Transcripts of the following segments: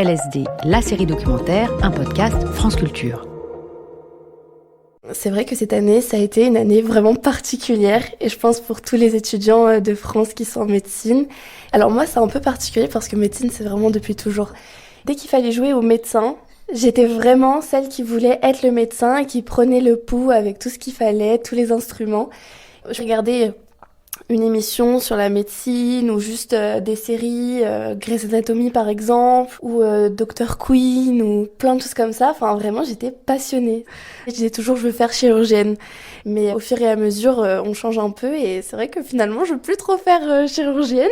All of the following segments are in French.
LSD, la série documentaire, un podcast France Culture. C'est vrai que cette année, ça a été une année vraiment particulière et je pense pour tous les étudiants de France qui sont en médecine. Alors moi, c'est un peu particulier parce que médecine, c'est vraiment depuis toujours. Dès qu'il fallait jouer au médecin, j'étais vraiment celle qui voulait être le médecin et qui prenait le pouls avec tout ce qu'il fallait, tous les instruments. Je regardais une émission sur la médecine ou juste des séries, Grey's Anatomy par exemple, ou Dr Queen ou plein de choses comme ça. Enfin vraiment j'étais passionnée. Je disais toujours je veux faire chirurgienne. Mais au fur et à mesure on change un peu et c'est vrai que finalement je veux plus trop faire chirurgienne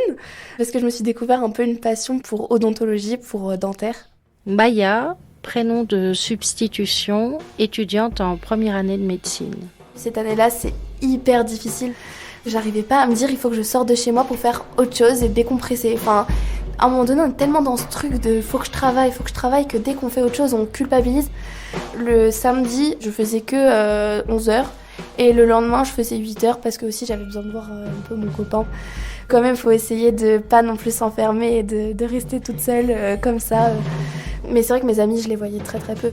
parce que je me suis découvert un peu une passion pour odontologie, pour dentaire. Maya, prénom de substitution, étudiante en première année de médecine. Cette année-là c'est hyper difficile. J'arrivais pas à me dire il faut que je sorte de chez moi pour faire autre chose et décompresser. Enfin, à un moment donné, on est tellement dans ce truc de faut que je travaille que dès qu'on fait autre chose, on culpabilise. Le samedi, je faisais que 11h et le lendemain, je faisais 8h parce que aussi j'avais besoin de voir un peu mon copain. Quand même, faut essayer de pas non plus s'enfermer et de rester toute seule comme ça. Mais c'est vrai que mes amis, je les voyais très très peu.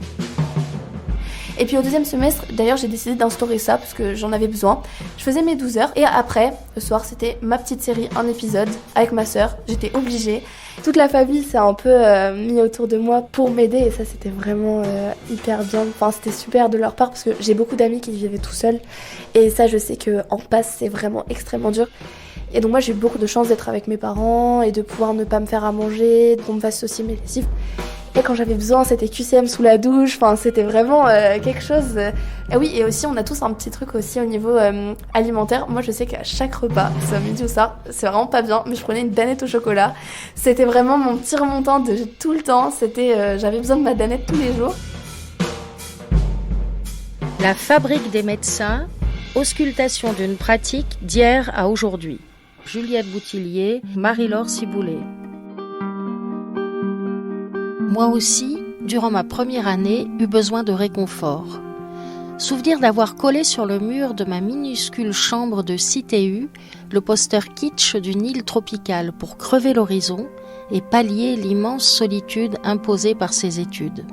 Et puis au deuxième semestre, d'ailleurs, j'ai décidé d'instaurer ça parce que j'en avais besoin. Je faisais mes 12 heures et après, le soir, c'était ma petite série, un épisode avec ma sœur. J'étais obligée. Toute la famille s'est un peu mis autour de moi pour m'aider et ça, c'était vraiment hyper bien. Enfin, c'était super de leur part parce que j'ai beaucoup d'amis qui vivaient tout seuls et ça, je sais qu'en passe, c'est vraiment extrêmement dur. Et donc moi, j'ai eu beaucoup de chance d'être avec mes parents et de pouvoir ne pas me faire à manger, qu'on me fasse aussi mes lessives. Et quand j'avais besoin, c'était QCM sous la douche, enfin c'était vraiment quelque chose. Et oui, et aussi on a tous un petit truc aussi au niveau alimentaire. Moi je sais qu'à chaque repas, ça midi ou ça, c'est vraiment pas bien, mais je prenais une danette au chocolat. C'était vraiment mon petit remontant de tout le temps. C'était, j'avais besoin de ma danette tous les jours. La fabrique des médecins, auscultation d'une pratique d'hier à aujourd'hui. Juliette Boutillier, Marie-Laure Ciboulet. Moi aussi, durant ma première année, eus besoin de réconfort. Souvenir d'avoir collé sur le mur de ma minuscule chambre de CTU le poster kitsch d'une île tropicale pour crever l'horizon et pallier l'immense solitude imposée par ces études.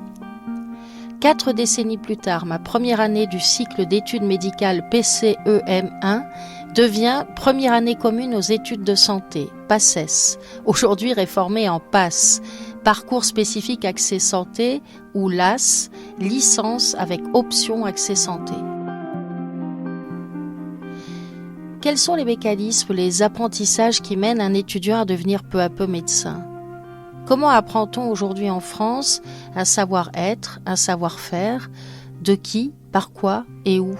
4 décennies plus tard, ma première année du cycle d'études médicales PCEM1 devient première année commune aux études de santé, PACES, aujourd'hui réformée en PASS, Parcours spécifique accès santé ou LAS, licence avec option accès santé. Quels sont les mécanismes, les apprentissages qui mènent un étudiant à devenir peu à peu médecin ? Comment apprend-on aujourd'hui en France un savoir-être, un savoir-faire ? De qui, par quoi et où ?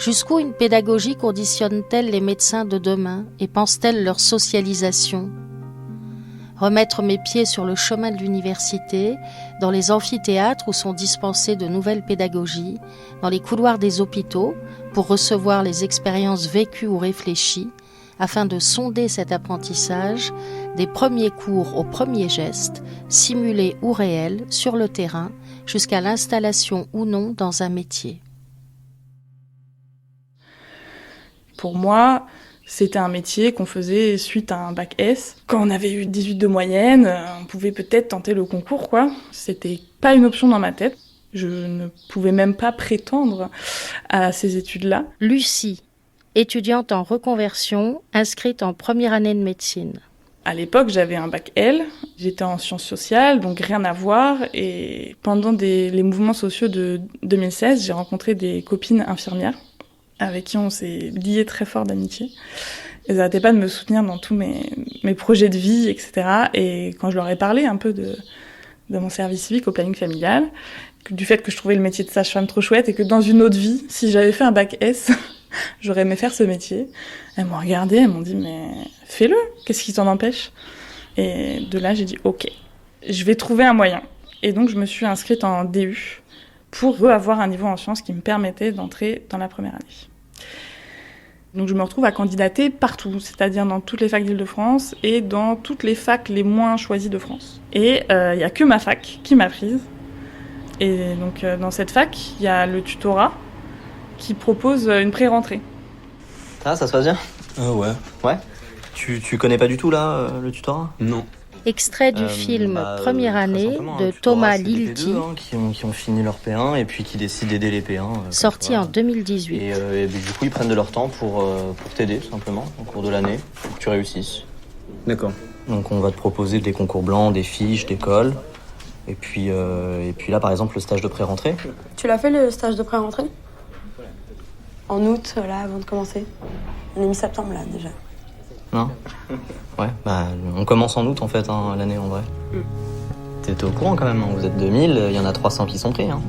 Jusqu'où une pédagogie conditionne-t-elle les médecins de demain et pense-t-elle leur socialisation ? Remettre mes pieds sur le chemin de l'université, dans les amphithéâtres où sont dispensées de nouvelles pédagogies, dans les couloirs des hôpitaux pour recevoir les expériences vécues ou réfléchies, afin de sonder cet apprentissage des premiers cours aux premiers gestes, simulés ou réels, sur le terrain, jusqu'à l'installation ou non dans un métier. Pour moi, c'était un métier qu'on faisait suite à un bac S. Quand on avait eu 18 de moyenne, on pouvait peut-être tenter le concours, quoi. C'était pas une option dans ma tête. Je ne pouvais même pas prétendre à ces études-là. Lucie, étudiante en reconversion, inscrite en première année de médecine. À l'époque, j'avais un bac L. J'étais en sciences sociales, donc rien à voir. Et pendant les mouvements sociaux de 2016, j'ai rencontré des copines infirmières avec qui on s'est liés très fort d'amitié. Elles n'arrêtaient pas de me soutenir dans tous mes projets de vie, etc. Et quand je leur ai parlé un peu de mon service civique au planning familial, du fait que je trouvais le métier de sage-femme trop chouette et que dans une autre vie, si j'avais fait un bac S, j'aurais aimé faire ce métier. Elles m'ont regardée, elles m'ont dit « mais fais-le, qu'est-ce qui t'en empêche ?» Et de là, j'ai dit « ok, je vais trouver un moyen ». Et donc, je me suis inscrite en DU pour avoir un niveau en sciences qui me permettait d'entrer dans la première année. Donc je me retrouve à candidater partout, c'est-à-dire dans toutes les facs d'Île-de-France et dans toutes les facs les moins choisies de France. Et il n'y a que ma fac qui m'a prise. Et donc dans cette fac, il y a le tutorat qui propose une pré-rentrée. Ah, ça se passe bien ? Ouais. Ouais ? Tu connais pas du tout là, le tutorat ? Non. Extrait du film Première année de Thomas Lilti, qui ont fini leur P1 et puis qui décident d'aider les P1. sorti en 2018. Et du coup, ils prennent de leur temps pour t'aider, tout simplement, au cours de l'année, pour que tu réussisses. D'accord. Donc on va te proposer des concours blancs, des fiches, des cols. Et puis là, par exemple, le stage de pré-rentrée. Tu l'as fait le stage de pré-rentrée ? En août, là, avant de commencer. On est mi-septembre, là, déjà. Non ? Ouais, on commence en août, en fait, l'année, en vrai. T'es au courant, quand même, hein. Vous êtes 2000, il y en a 300 qui sont pris, hein.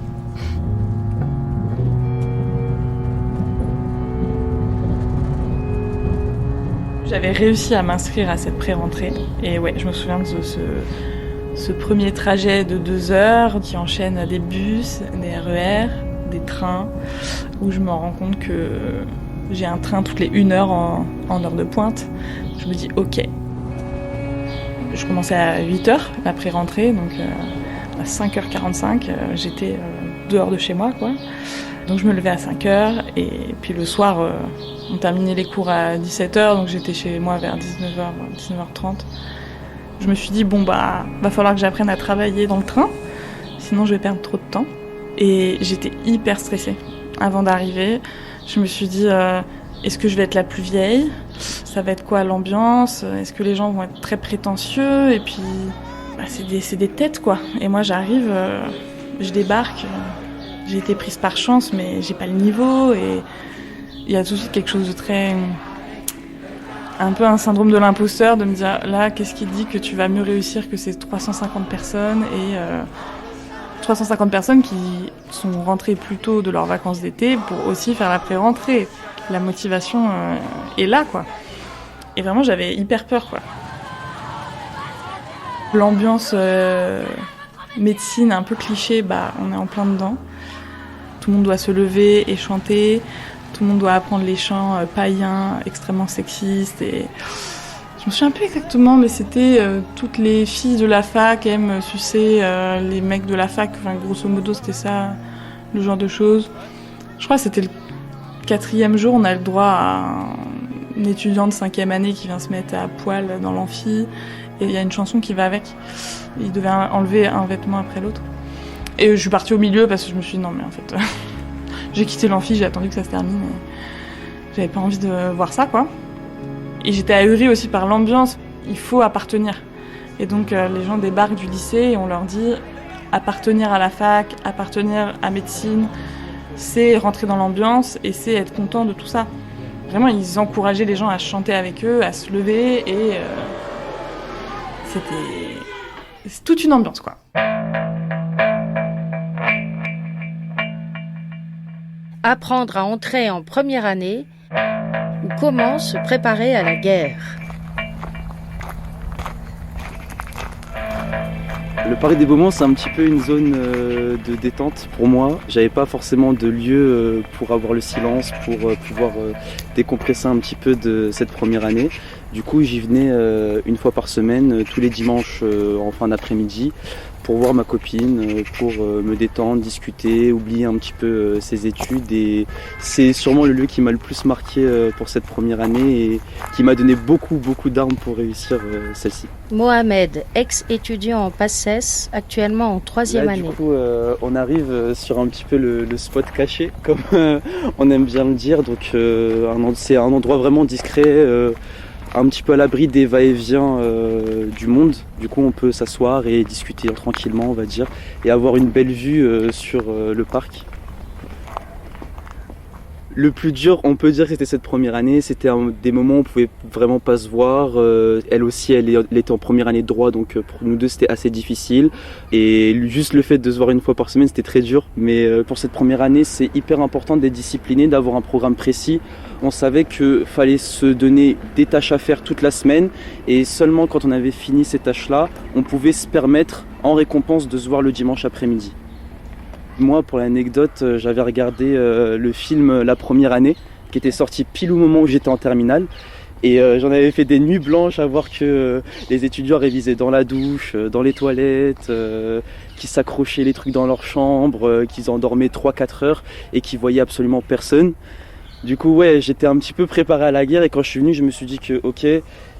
J'avais réussi à m'inscrire à cette pré-rentrée. Et ouais, je me souviens de ce premier trajet de 2 heures qui enchaîne des bus, des RER, des trains, où je me rends compte que j'ai un train toutes les 1 heure en heure de pointe. Je me dis ok. Je commençais à 8h, la pré-rentrée, donc à 5h45, j'étais dehors de chez moi, quoi. Donc je me levais à 5h, et puis le soir, on terminait les cours à 17h, donc j'étais chez moi vers 19h, 19h30. Je me suis dit, va falloir que j'apprenne à travailler dans le train, sinon je vais perdre trop de temps. Et j'étais hyper stressée. Avant d'arriver, je me suis dit, est-ce que je vais être la plus vieille ? Ça va être quoi l'ambiance ? Est-ce que les gens vont être très prétentieux ? Et puis, c'est des têtes, quoi. Et moi, j'arrive, je débarque, j'ai été prise par chance, mais j'ai pas le niveau. Et il y a tout de suite quelque chose de très... un peu un syndrome de l'imposteur, de me dire, là, qu'est-ce qui dit que tu vas mieux réussir que ces 350 personnes ? Et 350 personnes qui sont rentrées plus tôt de leurs vacances d'été pour aussi faire la pré-rentrée. La motivation est là, quoi. Et vraiment, j'avais hyper peur, quoi. L'ambiance médecine un peu cliché, on est en plein dedans. Tout le monde doit se lever et chanter. Tout le monde doit apprendre les chants païens, extrêmement sexistes. Et je me souviens plus exactement, mais c'était toutes les filles de la fac aiment sucer les mecs de la fac. Enfin, grosso modo, c'était ça, le genre de choses. Je crois que c'était le 4e jour, on a le droit à un étudiant de 5e année qui vient se mettre à poil dans l'amphi. Et il y a une chanson qui va avec. Il devait enlever un vêtement après l'autre. Et je suis partie au milieu parce que je me suis dit non, mais en fait, j'ai quitté l'amphi, j'ai attendu que ça se termine. Et j'avais pas envie de voir ça, quoi. Et j'étais ahurie aussi par l'ambiance. Il faut appartenir. Et donc les gens débarquent du lycée et on leur dit appartenir à la fac, appartenir à médecine, c'est rentrer dans l'ambiance et c'est être content de tout ça. Vraiment, ils encourageaient les gens à chanter avec eux, à se lever et c'est toute une ambiance, quoi. Apprendre à entrer en première année ou comment se préparer à la guerre. Le Parc des Beaumont, c'est un petit peu une zone de détente pour moi. J'avais pas forcément de lieu pour avoir le silence, pour pouvoir décompresser un petit peu de cette première année. Du coup, j'y venais une fois par semaine, tous les dimanches en fin d'après-midi, pour voir ma copine, pour me détendre, discuter, oublier un petit peu ses études. Et c'est sûrement le lieu qui m'a le plus marqué pour cette première année et qui m'a donné beaucoup d'armes pour réussir celle-ci. Mohamed, ex-étudiant en PACES, actuellement en 3e année. Du coup, on arrive sur un petit peu le spot caché, comme on aime bien le dire. Donc, c'est un endroit vraiment discret, un petit peu à l'abri des va-et-vient du monde. Du coup, on peut s'asseoir et discuter tranquillement, on va dire, et avoir une belle vue sur le parc. Le plus dur, on peut dire que c'était cette première année. C'était des moments où on pouvait vraiment pas se voir. Elle aussi, elle était en première année de droit, donc pour nous deux, c'était assez difficile. Et juste le fait de se voir une fois par semaine, c'était très dur. Mais pour cette première année, c'est hyper important d'être discipliné, d'avoir un programme précis. On savait qu'il fallait se donner des tâches à faire toute la semaine. Et seulement quand on avait fini ces tâches-là, on pouvait se permettre, en récompense, de se voir le dimanche après-midi. Moi, pour l'anecdote, j'avais regardé le film La Première année, qui était sorti pile au moment où j'étais en terminale. Et j'en avais fait des nuits blanches à voir que les étudiants révisaient dans la douche, dans les toilettes, qui s'accrochaient les trucs dans leur chambre, qu'ils endormaient 3-4 heures et qui voyaient absolument personne. Du coup, ouais, j'étais un petit peu préparé à la guerre et quand je suis venu, je me suis dit que, ok,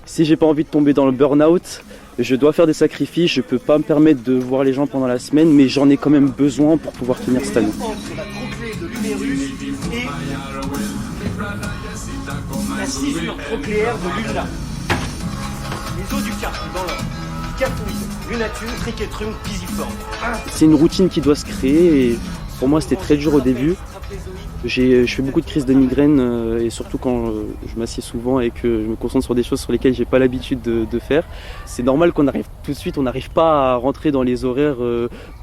si j'ai pas envie de tomber dans le burn-out, Je dois faire des sacrifices, je peux pas me permettre de voir les gens pendant la semaine, mais j'en ai quand même besoin pour pouvoir tenir cette année. Entre la trochlée de l'utérus et la scissure trochléaire de l'ulna. Les os du carpe dans l'ordre. Scaphoïde, lunatum, triquetrum, pisiforme. C'est une routine qui doit se créer et pour moi c'était très dur au début. Je fais beaucoup de crises de migraine et surtout quand je m'assieds souvent et que je me concentre sur des choses sur lesquelles j'ai pas l'habitude de faire. C'est normal qu'on arrive tout de suite, on n'arrive pas à rentrer dans les horaires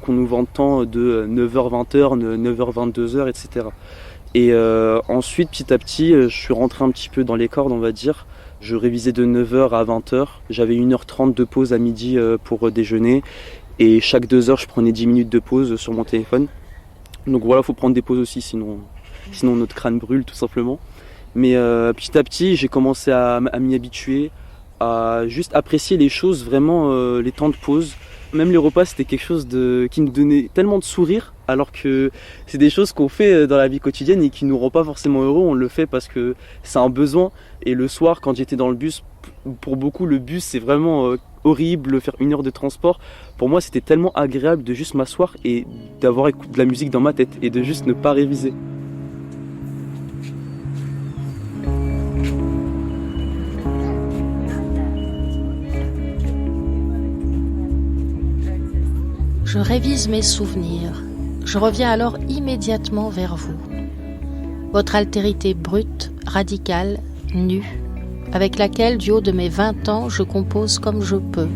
qu'on nous vend tant de 9h-20h, 9h-22h, etc. Et ensuite, petit à petit, je suis rentré un petit peu dans les cordes, on va dire. Je révisais de 9h à 20h. J'avais 1h30 de pause à midi pour déjeuner. Et chaque 2 heures, je prenais 10 minutes de pause sur mon téléphone. Donc voilà, il faut prendre des pauses aussi, sinon notre crâne brûle tout simplement. Mais petit à petit, j'ai commencé à m'y habituer, à juste apprécier les choses, vraiment les temps de pause. Même les repas, c'était quelque chose qui nous donnait tellement de sourire, alors que c'est des choses qu'on fait dans la vie quotidienne et qui nous rend pas forcément heureux. On le fait parce que c'est un besoin. Et le soir, quand j'étais dans le bus, pour beaucoup, le bus, c'est vraiment horrible, faire 1 heure de transport. Pour moi, c'était tellement agréable de juste m'asseoir et d'avoir de la musique dans ma tête et de juste ne pas réviser. Je révise mes souvenirs. Je reviens alors immédiatement vers vous. Votre altérité brute, radicale, nue, avec laquelle, du haut de mes 20 ans, je compose comme je peux.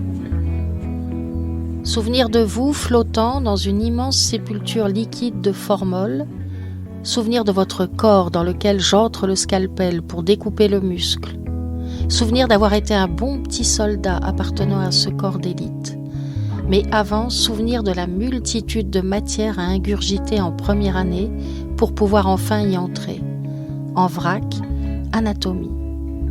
Souvenir de vous flottant dans une immense sépulture liquide de formol. Souvenir de votre corps dans lequel j'entre le scalpel pour découper le muscle. Souvenir d'avoir été un bon petit soldat appartenant à ce corps d'élite. Mais avant, souvenir de la multitude de matières à ingurgiter en première année pour pouvoir enfin y entrer. En vrac, anatomie,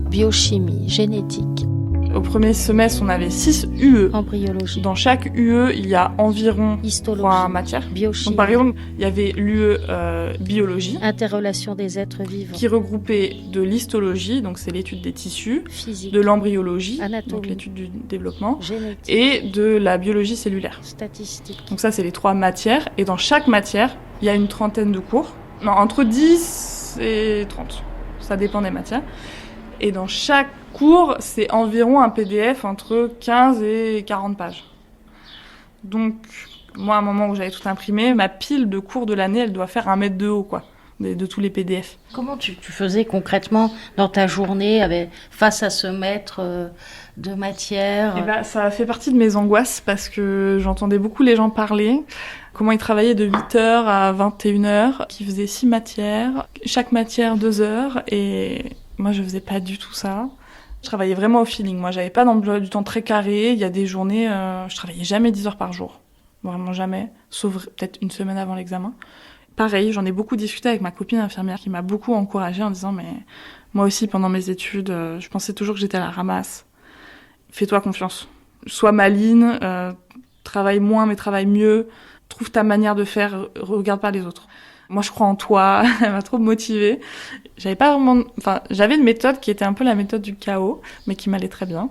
biochimie, génétique. Au premier semestre, on avait 6 UE. Embryologie. Dans chaque UE, il y a environ Histologie. 3 matières. Biochimie. Donc, par exemple, il y avait l'UE biologie, Interrelation des êtres vivants. qui regroupait de l'histologie, donc c'est l'étude des tissus, Physique. de l'embryologie, Anatomie. donc l'étude du développement, Génétique. et de la biologie cellulaire. Statistique. Donc ça, c'est les 3 matières. Et dans chaque matière, il y a une trentaine de cours. Non, entre 10 et 30. Ça dépend des matières. Et dans chaque cours, c'est environ un PDF entre 15 et 40 pages. Donc, moi, à un moment où j'avais tout imprimé, ma pile de cours de l'année, elle doit faire 1 mètre de haut, quoi, de tous les PDF. Comment tu faisais concrètement dans ta journée face à ce maître de matière? Et bah, ça a fait partie de mes angoisses parce que j'entendais beaucoup les gens parler, comment ils travaillaient de 8h à 21h, qu'ils faisaient 6 matières, chaque matière 2 heures, et moi je faisais pas du tout ça. Je travaillais vraiment au feeling. Moi, j'avais pas d'emploi du temps très carré. Il y a des journées, je travaillais jamais 10 heures par jour. Vraiment jamais. Sauf peut-être une semaine avant l'examen. Pareil, j'en ai beaucoup discuté avec ma copine infirmière qui m'a beaucoup encouragée en disant, mais moi aussi, pendant mes études, je pensais toujours que j'étais à la ramasse. Fais-toi confiance. Sois maligne, travaille moins mais travaille mieux. Trouve ta manière de faire, regarde pas les autres. Moi, je crois en toi. Elle m'a trop motivée. J'avais une méthode qui était un peu la méthode du chaos, mais qui m'allait très bien.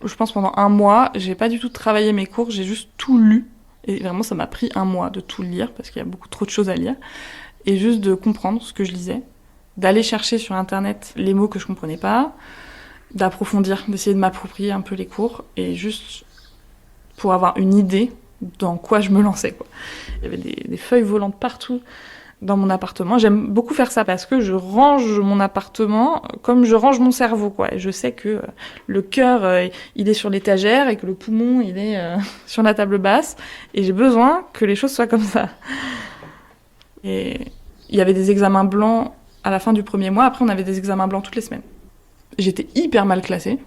Je pense pendant 1 mois, j'ai pas du tout travaillé mes cours, j'ai juste tout lu. Et vraiment, ça m'a pris 1 mois de tout lire, parce qu'il y a beaucoup trop de choses à lire. Et juste de comprendre ce que je lisais. D'aller chercher sur Internet les mots que je comprenais pas. D'approfondir, d'essayer de m'approprier un peu les cours. Et juste pour avoir une idée dans quoi je me lançais, quoi. Il y avait des feuilles volantes partout dans mon appartement. J'aime beaucoup faire ça parce que je range mon appartement comme je range mon cerveau, quoi. Et je sais que le cœur, il est sur l'étagère et que le poumon, il est sur la table basse. Et j'ai besoin que les choses soient comme ça. Et il y avait des examens blancs à la fin du 1er mois. Après, on avait des examens blancs toutes les semaines. J'étais hyper mal classée.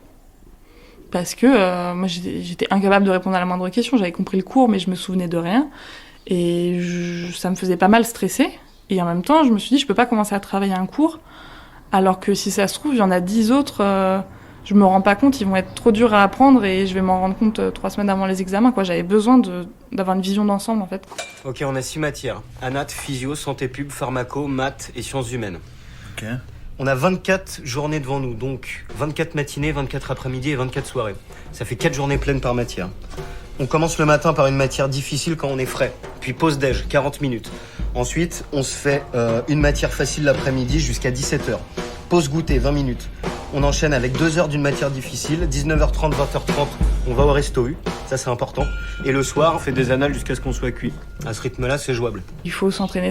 Parce que moi, j'étais incapable de répondre à la moindre question. J'avais compris le cours, mais je me souvenais de rien. Et ça me faisait pas mal stresser. Et en même temps, je me suis dit, je peux pas commencer à travailler un cours, alors que si ça se trouve, il y en a 10 autres, je me rends pas compte, ils vont être trop durs à apprendre et je vais m'en rendre compte 3 semaines avant les examens, quoi. J'avais besoin d'avoir une vision d'ensemble, en fait. Ok, on a 6 matières. Anat, physio, santé pub, pharmaco, maths et sciences humaines. Ok. On a 24 journées devant nous, donc 24 matinées, 24 après-midi et 24 soirées. Ça fait 4 journées pleines par matière. On commence le matin par une matière difficile quand on est frais, puis pause déj, 40 minutes. Ensuite, on se fait une matière facile l'après-midi jusqu'à 17h. Pause goûter, 20 minutes. On enchaîne avec 2 heures d'une matière difficile, 19h30, 20h30, on va au resto U, ça c'est important. Et le soir, on fait des annales jusqu'à ce qu'on soit cuit. À ce rythme-là, c'est jouable. Il faut s'entraîner.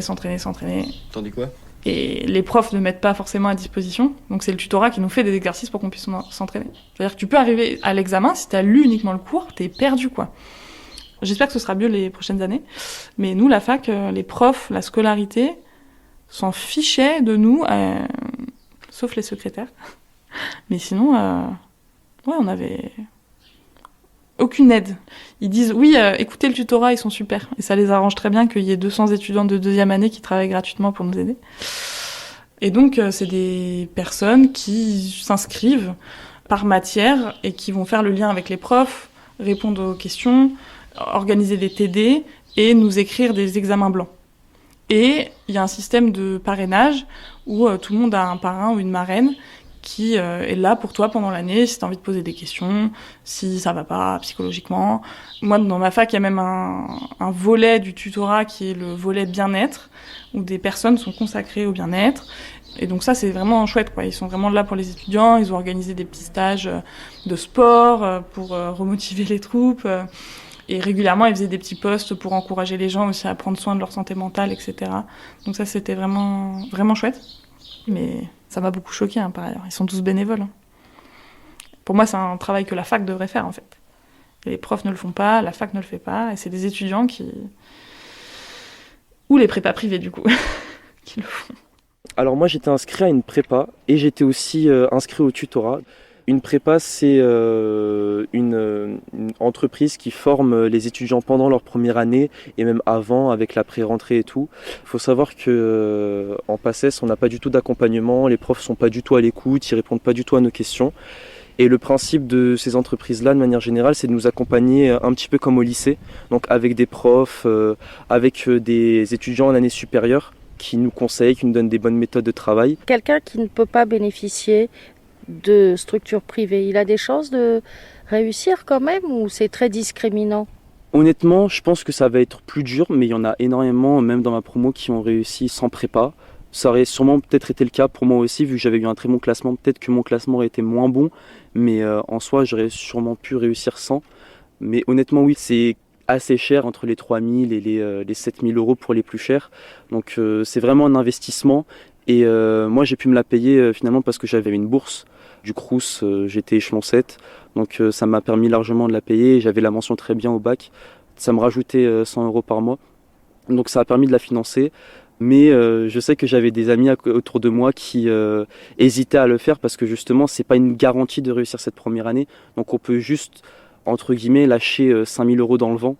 T'en dis quoi ? Et les profs ne mettent pas forcément à disposition. Donc c'est le tutorat qui nous fait des exercices pour qu'on puisse s'entraîner. C'est-à-dire que tu peux arriver à l'examen, si t'as lu uniquement le cours, t'es perdu, quoi. J'espère que ce sera mieux les prochaines années. Mais nous, la fac, les profs, la scolarité, s'en fichaient de nous, sauf les secrétaires. Mais sinon, on avait aucune aide. Ils disent, oui, écoutez le tutorat, ils sont super. Et ça les arrange très bien qu'il y ait 200 étudiants de 2e année qui travaillent gratuitement pour nous aider. Et donc, c'est des personnes qui s'inscrivent par matière et qui vont faire le lien avec les profs, répondre aux questions, organiser des TD et nous écrire des examens blancs. Et il y a un système de parrainage où tout le monde a un parrain ou une marraine qui est là pour toi pendant l'année, si tu as envie de poser des questions, si ça va pas psychologiquement. Moi, dans ma fac, il y a même un volet du tutorat qui est le volet bien-être, où des personnes sont consacrées au bien-être. Et donc ça, c'est vraiment chouette, quoi. Ils sont vraiment là pour les étudiants, ils ont organisé des petits stages de sport pour remotiver les troupes. Et régulièrement, ils faisaient des petits posts pour encourager les gens aussi à prendre soin de leur santé mentale, etc. Donc ça, c'était vraiment, vraiment chouette. Mais ça m'a beaucoup choquée, par ailleurs. Ils sont tous bénévoles. Pour moi, c'est un travail que la fac devrait faire, en fait. Et les profs ne le font pas, la fac ne le fait pas, et c'est des étudiants qui... Ou les prépas privés, du coup, qui le font. Alors moi, j'étais inscrit à une prépa, et j'étais aussi inscrit au tutorat. Une prépa, c'est une entreprise qui forme les étudiants pendant leur première année et même avant, avec la pré-rentrée et tout. Il faut savoir que en PACES, on n'a pas du tout d'accompagnement, les profs sont pas du tout à l'écoute, ils répondent pas du tout à nos questions. Et le principe de ces entreprises-là, de manière générale, c'est de nous accompagner un petit peu comme au lycée, donc avec des profs, avec des étudiants en année supérieure qui nous conseillent, qui nous donnent des bonnes méthodes de travail. Quelqu'un qui ne peut pas bénéficier de structures privées, il a des chances de réussir quand même ou c'est très discriminant ? Honnêtement, je pense que ça va être plus dur, mais il y en a énormément, même dans ma promo, qui ont réussi sans prépa. Ça aurait sûrement peut-être été le cas pour moi aussi, vu que j'avais eu un très bon classement. Peut-être que mon classement aurait été moins bon, mais en soi, j'aurais sûrement pu réussir sans. Mais honnêtement, oui, c'est assez cher, entre les 3 000 et les 7 000 euros pour les plus chers. Donc c'est vraiment un investissement. Et moi, j'ai pu me la payer finalement parce que j'avais une bourse du Crous, j'étais échelon 7. Donc ça m'a permis largement de la payer. J'avais la mention très bien au bac. Ça me rajoutait 100 euros par mois. Donc ça a permis de la financer. Mais je sais que j'avais des amis autour de moi qui hésitaient à le faire parce que justement, c'est pas une garantie de réussir cette première année. Donc on peut juste, entre guillemets, lâcher 5 000 euros dans le vent.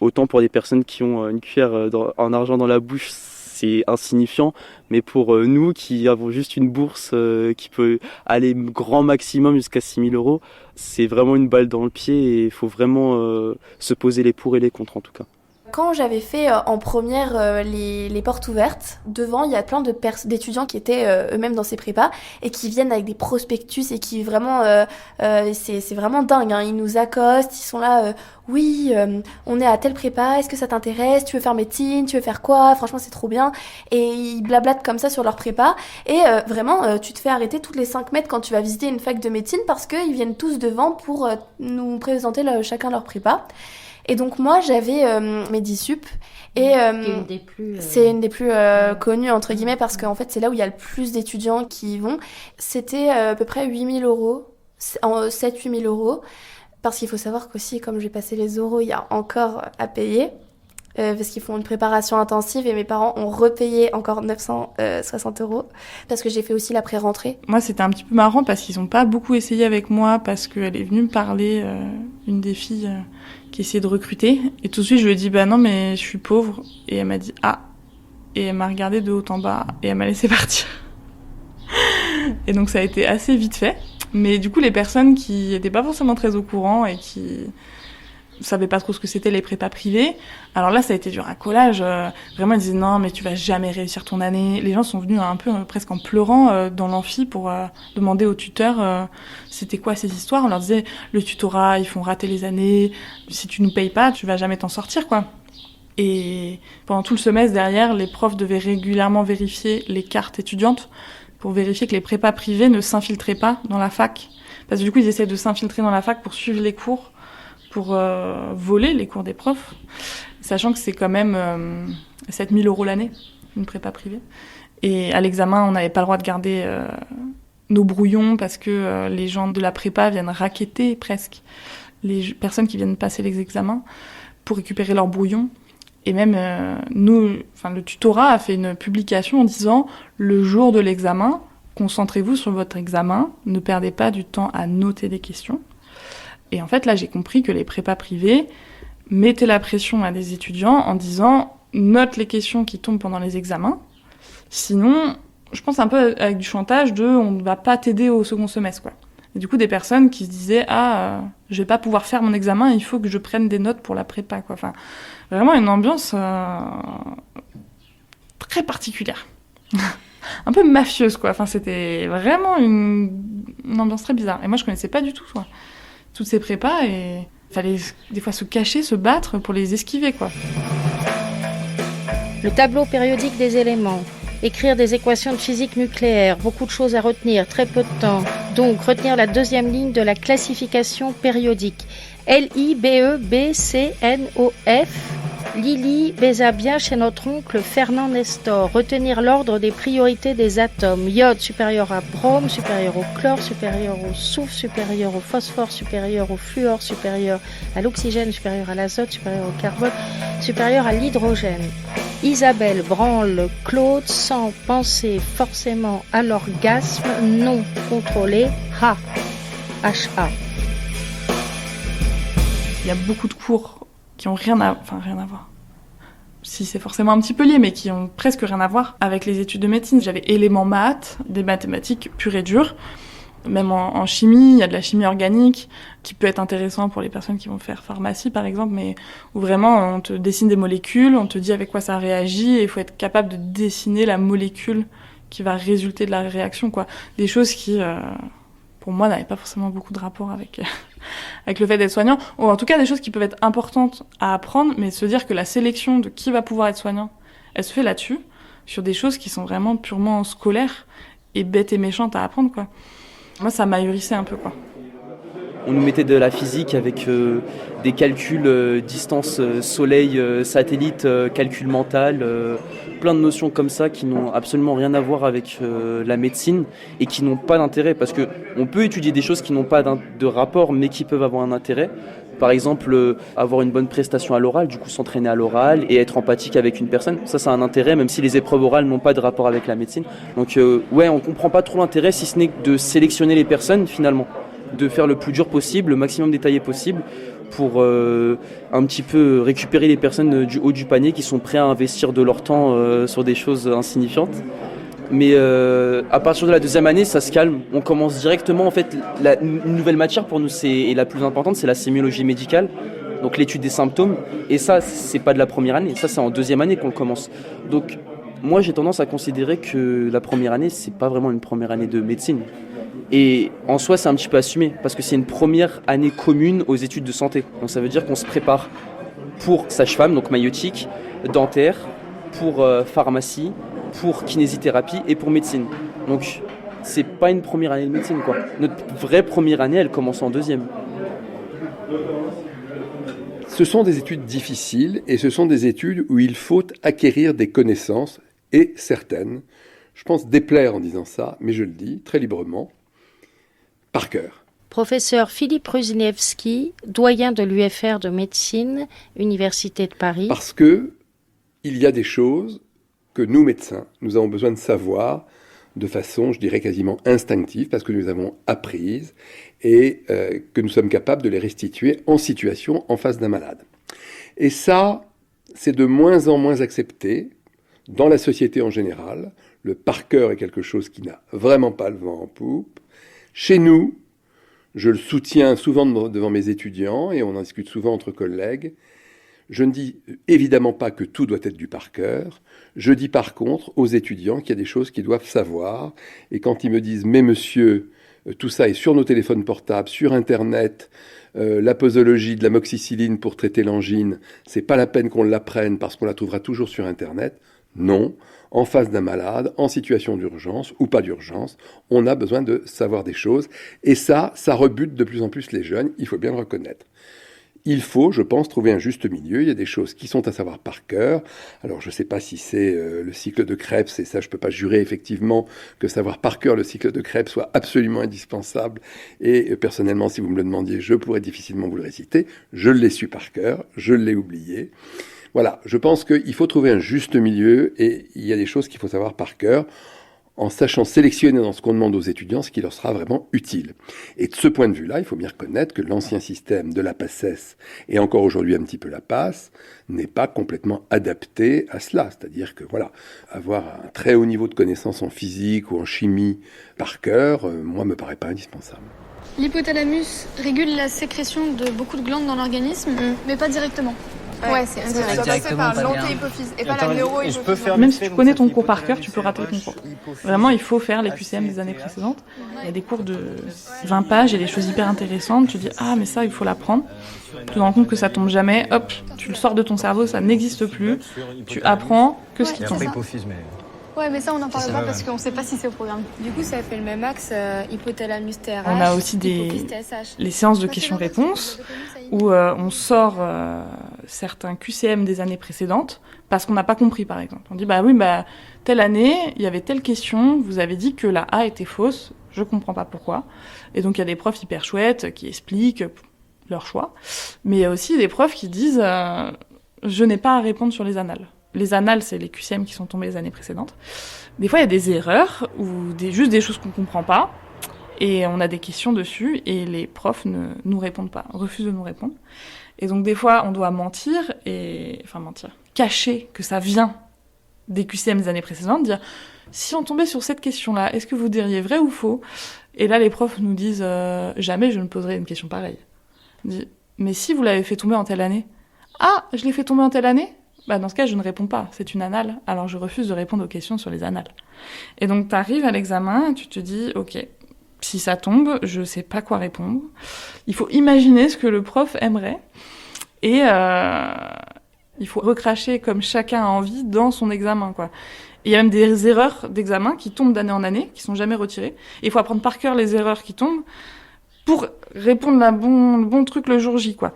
Autant pour des personnes qui ont une cuillère en argent dans la bouche, c'est insignifiant. Mais pour nous qui avons juste une bourse qui peut aller grand maximum jusqu'à 6 000 euros, c'est vraiment une balle dans le pied et il faut vraiment se poser les pour et les contre en tout cas. Quand j'avais fait en première les portes ouvertes, devant il y a plein d'étudiants qui étaient eux-mêmes dans ces prépas et qui viennent avec des prospectus et qui vraiment, c'est vraiment dingue, hein. Ils nous accostent, ils sont là, oui, on est à telle prépa, est-ce que ça t'intéresse, tu veux faire médecine, tu veux faire quoi, franchement c'est trop bien. Et ils blablatent comme ça sur leur prépa et vraiment tu te fais arrêter toutes les 5 mètres quand tu vas visiter une fac de médecine parce qu'ils viennent tous devant pour nous présenter chacun leur prépa. Et donc moi j'avais Medisup et c'est une des plus connues entre guillemets parce qu'en fait c'est là où il y a le plus d'étudiants qui y vont. C'était à peu près 8 000 euros, 7-8 000 euros, parce qu'il faut savoir qu'aussi comme j'ai passé les oraux il y a encore à payer. Parce qu'ils font une préparation intensive et mes parents ont repayé encore 960 euros parce que j'ai fait aussi la pré-rentrée. Moi, c'était un petit peu marrant parce qu'ils n'ont pas beaucoup essayé avec moi parce qu'elle est venue me parler, une des filles qui essayait de recruter. Et tout de suite, je lui ai dit « Bah non, mais je suis pauvre. » Et elle m'a dit « Ah !» Et elle m'a regardée de haut en bas et elle m'a laissé partir. Et donc, ça a été assez vite fait. Mais du coup, les personnes qui n'étaient pas forcément très au courant et qui savaient pas trop ce que c'était les prépas privés. Alors là, ça a été du racolage. Vraiment, ils disaient non, mais tu vas jamais réussir ton année. Les gens sont venus un peu presque en pleurant dans l'amphi pour demander aux tuteurs c'était quoi ces histoires. On leur disait le tutorat, ils font rater les années. Si tu nous payes pas, tu vas jamais t'en sortir, quoi. Et pendant tout le semestre derrière, les profs devaient régulièrement vérifier les cartes étudiantes pour vérifier que les prépas privés ne s'infiltraient pas dans la fac. Parce que du coup, ils essaient de s'infiltrer dans la fac pour suivre les cours, pour voler les cours des profs, sachant que c'est quand même 7 000 € l'année, une prépa privée. Et à l'examen, on n'avait pas le droit de garder nos brouillons parce que les gens de la prépa viennent racketter presque les personnes qui viennent passer les examens pour récupérer leurs brouillons. Et même le tutorat a fait une publication en disant « Le jour de l'examen, concentrez-vous sur votre examen, ne perdez pas du temps à noter des questions ». Et en fait, là, j'ai compris que les prépas privés mettaient la pression à des étudiants en disant « Note les questions qui tombent pendant les examens, sinon, je pense un peu avec du chantage de « On ne va pas t'aider au second semestre ». Quoi. Et du coup, des personnes qui se disaient « Ah, je vais pas pouvoir faire mon examen, il faut que je prenne des notes pour la prépa ». Quoi. Enfin, vraiment une ambiance très particulière. Un peu mafieuse, quoi. Enfin, c'était vraiment une ambiance très bizarre. Et moi, je connaissais pas du tout toutes ces prépas et il fallait des fois se cacher, se battre pour les esquiver, quoi. Le tableau périodique des éléments. Écrire des équations de physique nucléaire, beaucoup de choses à retenir, très peu de temps. Donc, retenir la deuxième ligne de la classification périodique. L-I-B-E-B-C-N-O-F. Lily baisa bien chez notre oncle Fernand Nestor. Retenir l'ordre des priorités des atomes. Iode supérieur à brome, supérieur au chlore, supérieur au soufre, supérieur au phosphore, supérieur au fluor, supérieur à l'oxygène, supérieur à l'azote, supérieur au carbone, supérieur à l'hydrogène. Isabelle branle Claude sans penser forcément à l'orgasme non contrôlé. Ha. H-A. Il y a beaucoup de cours qui ont rien à voir. Si c'est forcément un petit peu lié, mais qui ont presque rien à voir avec les études de médecine. J'avais éléments maths, des mathématiques pures et dures. Même en chimie, il y a de la chimie organique qui peut être intéressant pour les personnes qui vont faire pharmacie, par exemple, mais où vraiment on te dessine des molécules, on te dit avec quoi ça réagit, et il faut être capable de dessiner la molécule qui va résulter de la réaction, quoi. Des choses qui, pour moi, n'avaient pas forcément beaucoup de rapport avec le fait d'être soignant, ou en tout cas des choses qui peuvent être importantes à apprendre, mais se dire que la sélection de qui va pouvoir être soignant, elle se fait là-dessus, sur des choses qui sont vraiment purement scolaires et bêtes et méchantes à apprendre, quoi. Moi, ça m'ahurissait un peu, quoi. On nous mettait de la physique avec des calculs distance soleil, satellite, calcul mental, plein de notions comme ça qui n'ont absolument rien à voir avec la médecine et qui n'ont pas d'intérêt parce que on peut étudier des choses qui n'ont pas de rapport mais qui peuvent avoir un intérêt. Par exemple, avoir une bonne prestation à l'oral, du coup s'entraîner à l'oral et être empathique avec une personne, ça a un intérêt même si les épreuves orales n'ont pas de rapport avec la médecine. Donc on comprend pas trop l'intérêt si ce n'est de sélectionner les personnes finalement, de faire le plus dur possible, le maximum détaillé possible pour un petit peu récupérer les personnes du haut du panier qui sont prêts à investir de leur temps sur des choses insignifiantes. Mais à partir de la deuxième année, ça se calme. On commence directement, en fait, une nouvelle matière pour nous, et la plus importante, c'est la sémiologie médicale, donc l'étude des symptômes. Et ça, c'est pas de la première année, ça c'est en deuxième année qu'on le commence. Donc moi, j'ai tendance à considérer que la première année, c'est pas vraiment une première année de médecine. Et en soi, c'est un petit peu assumé, parce que c'est une première année commune aux études de santé. Donc ça veut dire qu'on se prépare pour sage-femme, donc maïeutique, dentaire, pour pharmacie, pour kinésithérapie et pour médecine. Donc c'est pas une première année de médecine, quoi. Notre vraie première année, elle commence en deuxième. Ce sont des études difficiles et ce sont des études où il faut acquérir des connaissances et certaines, je pense déplaire en disant ça, mais je le dis très librement, par cœur. Professeur Philippe Rusniewski, doyen de l'UFR de médecine, Université de Paris. Parce que il y a des choses que nous, médecins, nous avons besoin de savoir de façon, je dirais, quasiment instinctive, parce que nous avons apprises et que nous sommes capables de les restituer en situation en face d'un malade. Et ça, c'est de moins en moins accepté dans la société en général. Le par cœur est quelque chose qui n'a vraiment pas le vent en poupe. Chez nous, je le soutiens souvent devant mes étudiants et on en discute souvent entre collègues. Je ne dis évidemment pas que tout doit être du par cœur. Je dis par contre aux étudiants qu'il y a des choses qu'ils doivent savoir. Et quand ils me disent « Mais monsieur, tout ça est sur nos téléphones portables, sur Internet, la posologie de l'amoxicilline pour traiter l'angine, c'est pas la peine qu'on l'apprenne parce qu'on la trouvera toujours sur Internet. » Non, en face d'un malade, en situation d'urgence ou pas d'urgence, on a besoin de savoir des choses. Et ça rebute de plus en plus les jeunes, il faut bien le reconnaître. Il faut, je pense, trouver un juste milieu. Il y a des choses qui sont à savoir par cœur. Alors, je ne sais pas si c'est le cycle de Krebs, et ça, je ne peux pas jurer effectivement que savoir par cœur le cycle de Krebs soit absolument indispensable. Et personnellement, si vous me le demandiez, je pourrais difficilement vous le réciter. Je l'ai su par cœur, je l'ai oublié. Voilà, je pense qu'il faut trouver un juste milieu et il y a des choses qu'il faut savoir par cœur en sachant sélectionner dans ce qu'on demande aux étudiants ce qui leur sera vraiment utile. Et de ce point de vue-là, il faut bien reconnaître que l'ancien système de la PACES et encore aujourd'hui un petit peu la PASS n'est pas complètement adapté à cela. C'est-à-dire que voilà, avoir un très haut niveau de connaissances en physique ou en chimie par cœur, moi, me paraît pas indispensable. L'hypothalamus régule la sécrétion de beaucoup de glandes dans l'organisme, mais pas directement. Ouais, c'est passé par l'antéhypophyse et pas la neurohypophyse. Même si tu connais ton cours par cœur, tu peux rater le concours. Vraiment, il faut faire les QCM des années précédentes. Il y a des cours de 20 pages, il y a des choses hyper intéressantes. Tu dis, ah, mais ça, il faut l'apprendre. Tu te rends compte que ça tombe jamais. Hop, tu le sors de ton cerveau, ça n'existe plus. Tu apprends que ce qui tombe. Ouais, mais ça, on n'en parle pas parce qu'on ne sait pas si c'est au programme. Du coup, ça fait le même axe hypothalamus TRH. On a aussi les séances de questions-réponses où on sort certains QCM des années précédentes parce qu'on n'a pas compris, par exemple. On dit, bah oui, telle année, il y avait telle question, vous avez dit que la A était fausse, je comprends pas pourquoi. Et donc, il y a des profs hyper chouettes qui expliquent leur choix. Mais il y a aussi des profs qui disent, je n'ai pas à répondre sur les annales. Les annales, c'est les QCM qui sont tombés les années précédentes. Des fois, il y a des erreurs ou juste des choses qu'on ne comprend pas. Et on a des questions dessus et les profs ne nous répondent pas, refusent de nous répondre. Et donc, des fois, on doit cacher que ça vient des QCM des années précédentes, dire « Si on tombait sur cette question-là, est-ce que vous diriez vrai ou faux ?» Et là, les profs nous disent « Jamais je ne poserai une question pareille. » On dit « Mais si vous l'avez fait tomber en telle année ?»« Ah, je l'ai fait tomber en telle année ?» Dans ce cas, je ne réponds pas. C'est une annale, alors je refuse de répondre aux questions sur les annales. Et donc, tu arrives à l'examen, tu te dis, OK, si ça tombe, je ne sais pas quoi répondre. Il faut imaginer ce que le prof aimerait. Et il faut recracher comme chacun a envie dans son examen, quoi. Et il y a même des erreurs d'examen qui tombent d'année en année, qui sont jamais retirées. Et il faut apprendre par cœur les erreurs qui tombent pour répondre le bon truc le jour J, quoi.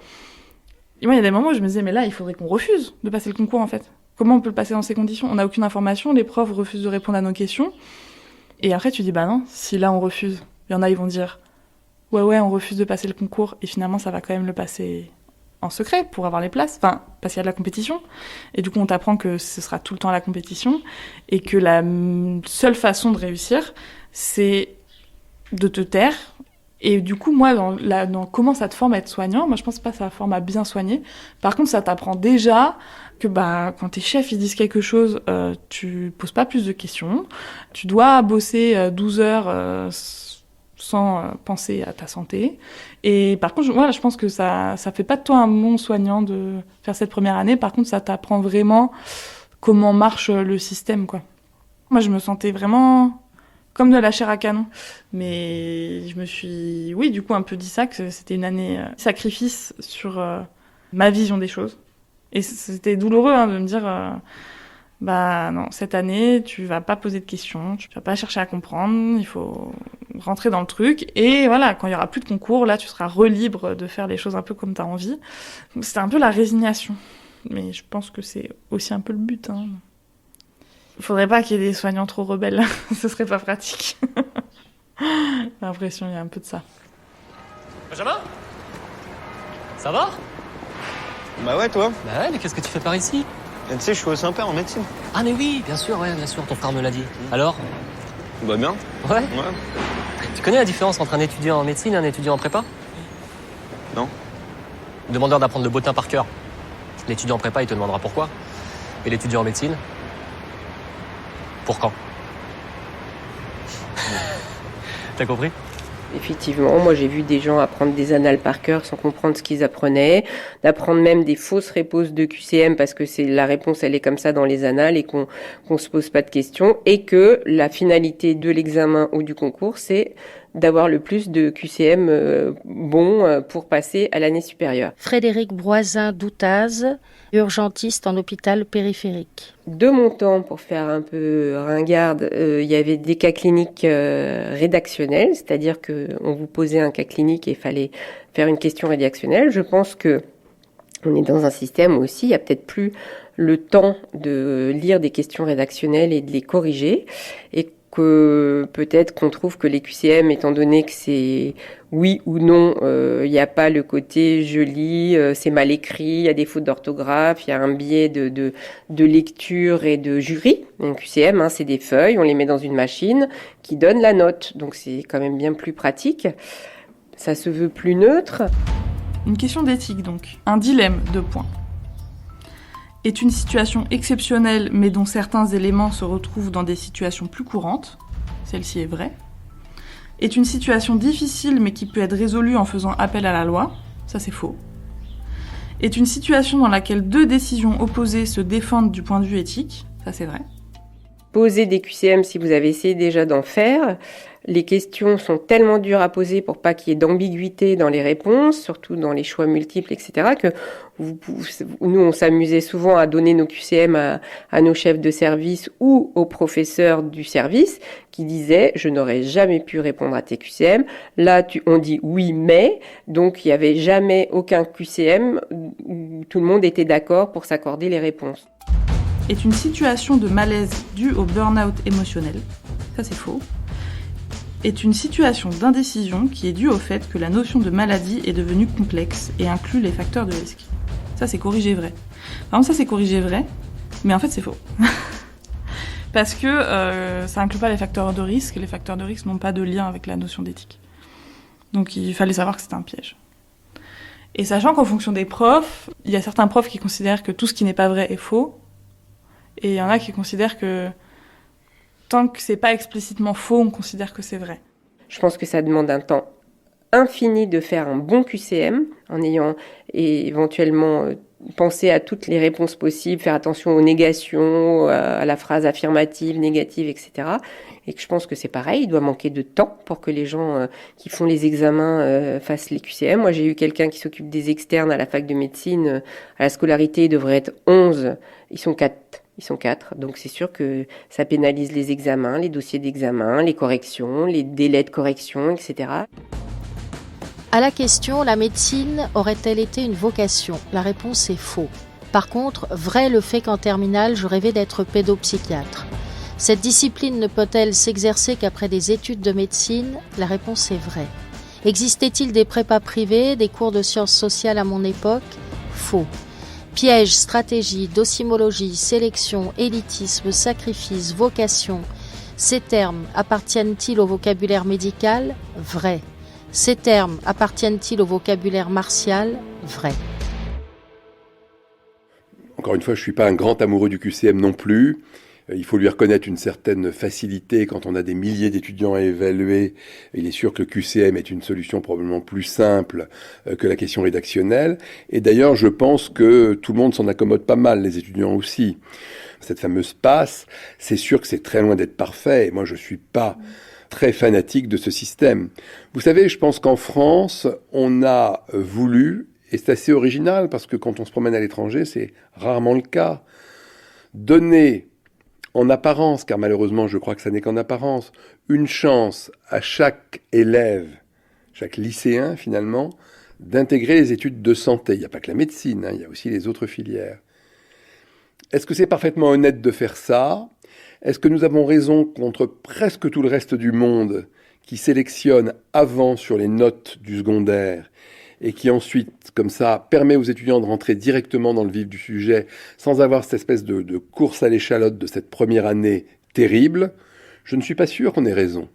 Et moi, il y a des moments où je me disais, mais là, il faudrait qu'on refuse de passer le concours, en fait. Comment on peut le passer dans ces conditions ? On n'a aucune information, les profs refusent de répondre à nos questions. Et après, tu dis, bah non, si là, on refuse, il y en a, ils vont dire, ouais, on refuse de passer le concours, et finalement, ça va quand même le passer en secret pour avoir les places, parce qu'il y a de la compétition. Et du coup, on t'apprend que ce sera tout le temps la compétition, et que la seule façon de réussir, c'est de te taire. Et du coup, moi, dans comment ça te forme à être soignant, moi, je pense pas que ça forme à bien soigner. Par contre, ça t'apprend déjà que quand tes chefs ils disent quelque chose, tu poses pas plus de questions. Tu dois bosser 12 heures sans penser à ta santé. Et par contre, je pense que ça fait pas de toi un bon soignant de faire cette première année. Par contre, ça t'apprend vraiment comment marche le système, quoi. Moi, je me sentais vraiment comme de la chair à canon. Mais je me suis, du coup, un peu dit ça, que c'était une année sacrifice sur ma vision des choses. Et c'était douloureux de me dire, non, cette année, tu vas pas poser de questions, tu vas pas chercher à comprendre, il faut rentrer dans le truc. Et voilà, quand il y aura plus de concours, là, tu seras relibre de faire les choses un peu comme t'as envie. Donc, c'était un peu la résignation. Mais je pense que c'est aussi un peu le but, Il faudrait pas qu'il y ait des soignants trop rebelles, ce serait pas pratique. J'ai l'impression qu'il y a un peu de ça. Benjamin ? Ça va ? Bah ouais, toi ? Bah ouais, mais qu'est-ce que tu fais par ici ? Tu sais, je suis au Saint-Père en médecine. Ah mais oui, bien sûr, ton frère me l'a dit. Alors ? Bah bien. Ouais ? Tu connais la différence entre un étudiant en médecine et un étudiant en prépa ? Non. Demandeur d'apprendre le bottin par cœur. L'étudiant en prépa, il te demandera pourquoi. Et l'étudiant en médecine ? Pour quand ? T'as compris ? Effectivement, moi j'ai vu des gens apprendre des annales par cœur sans comprendre ce qu'ils apprenaient, d'apprendre même des fausses réponses de QCM parce que c'est la réponse elle est comme ça dans les annales et qu'on se pose pas de questions, et que la finalité de l'examen ou du concours c'est d'avoir le plus de QCM bons pour passer à l'année supérieure. Frédéric Broisin-Doutaz, urgentiste en hôpital périphérique. De mon temps, pour faire un peu ringarde, il y avait des cas cliniques rédactionnels, c'est-à-dire qu'on vous posait un cas clinique et il fallait faire une question rédactionnelle. Je pense que on est dans un système où aussi il y a peut-être plus le temps de lire des questions rédactionnelles et de les corriger, et que peut-être qu'on trouve que les QCM, étant donné que c'est oui ou non, il n'y a pas le côté je lis, c'est mal écrit, il y a des fautes d'orthographe, il y a un biais de lecture et de jury. Un QCM, c'est des feuilles, on les met dans une machine qui donne la note, donc c'est quand même bien plus pratique. Ça se veut plus neutre. Une question d'éthique donc, un dilemme, 2 points. Est une situation exceptionnelle mais dont certains éléments se retrouvent dans des situations plus courantes, celle-ci est vraie. Est une situation difficile mais qui peut être résolue en faisant appel à la loi, ça c'est faux. Est une situation dans laquelle 2 décisions opposées se défendent du point de vue éthique, ça c'est vrai. Poser des QCM si vous avez essayé déjà d'en faire. Les questions sont tellement dures à poser pour pas qu'il y ait d'ambiguïté dans les réponses, surtout dans les choix multiples, etc., que nous, on s'amusait souvent à donner nos QCM à nos chefs de service ou aux professeurs du service qui disaient « je n'aurais jamais pu répondre à tes QCM ». Là, on dit « oui, mais ». Donc, il n'y avait jamais aucun QCM où tout le monde était d'accord pour s'accorder les réponses. Est une situation de malaise due au burn-out émotionnel, ça c'est faux. Est une situation d'indécision qui est due au fait que la notion de maladie est devenue complexe et inclut les facteurs de risque. Ça c'est corrigé vrai. Par exemple ça c'est corrigé vrai, mais en fait c'est faux. Parce que ça inclut pas les facteurs de risque, et les facteurs de risque n'ont pas de lien avec la notion d'éthique. Donc il fallait savoir que c'était un piège. Et sachant qu'en fonction des profs, il y a certains profs qui considèrent que tout ce qui n'est pas vrai est faux, et il y en a qui considèrent que tant que c'est pas explicitement faux, on considère que c'est vrai. Je pense que ça demande un temps infini de faire un bon QCM, en ayant éventuellement pensé à toutes les réponses possibles, faire attention aux négations, à la phrase affirmative, négative, etc. Et que je pense que c'est pareil, il doit manquer de temps pour que les gens qui font les examens fassent les QCM. Moi, j'ai eu quelqu'un qui s'occupe des externes à la fac de médecine. À la scolarité, il devrait être 11. Ils sont 4, donc c'est sûr que ça pénalise les examens, les dossiers d'examen, les corrections, les délais de correction, etc. À la question « La médecine aurait-elle été une vocation ?» La réponse est faux. Par contre, vrai le fait qu'en terminale, je rêvais d'être pédopsychiatre. Cette discipline ne peut-elle s'exercer qu'après des études de médecine ? La réponse est vraie. Existait-il des prépas privés, des cours de sciences sociales à mon époque ? Faux. Piège, stratégie, docimologie, sélection, élitisme, sacrifice, vocation. Ces termes appartiennent-ils au vocabulaire médical ? Vrai. Ces termes appartiennent-ils au vocabulaire martial ? Vrai. Encore une fois, je ne suis pas un grand amoureux du QCM non plus. Il faut lui reconnaître une certaine facilité quand on a des milliers d'étudiants à évaluer. Il est sûr que le QCM est une solution probablement plus simple que la question rédactionnelle. Et d'ailleurs, je pense que tout le monde s'en accommode pas mal, les étudiants aussi. Cette fameuse passe, c'est sûr que c'est très loin d'être parfait. Et moi, je suis pas très fanatique de ce système. Vous savez, je pense qu'en France, on a voulu, et c'est assez original parce que quand on se promène à l'étranger, c'est rarement le cas, donner en apparence, car malheureusement je crois que ça n'est qu'en apparence, une chance à chaque élève, chaque lycéen finalement, d'intégrer les études de santé. Il n'y a pas que la médecine, il y a aussi les autres filières. Est-ce que c'est parfaitement honnête de faire ça ? Est-ce que nous avons raison contre presque tout le reste du monde qui sélectionne avant sur les notes du secondaire et qui ensuite, comme ça, permet aux étudiants de rentrer directement dans le vif du sujet sans avoir cette espèce de course à l'échalote de cette première année terrible? Je ne suis pas sûr qu'on ait raison.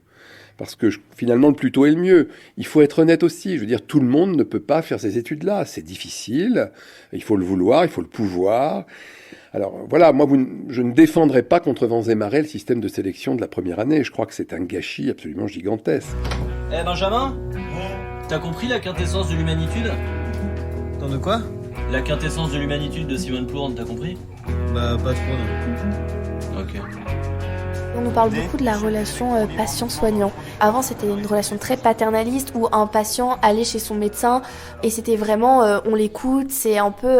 Parce que finalement, le plus tôt est le mieux. Il faut être honnête aussi. Je veux dire, tout le monde ne peut pas faire ces études-là. C'est difficile. Il faut le vouloir, il faut le pouvoir. Alors voilà, moi, je ne défendrai pas contre vents et marées le système de sélection de la première année. Je crois que c'est un gâchis absolument gigantesque. Eh Benjamin, t'as compris la quintessence de l'humanitude? Tant de quoi? La quintessence de l'humanitude de Simone Plourde, t'as compris? Bah pas trop non. Ok. On nous parle beaucoup de la relation patient-soignant. Avant, c'était une relation très paternaliste où un patient allait chez son médecin et c'était vraiment on l'écoute, c'est un peu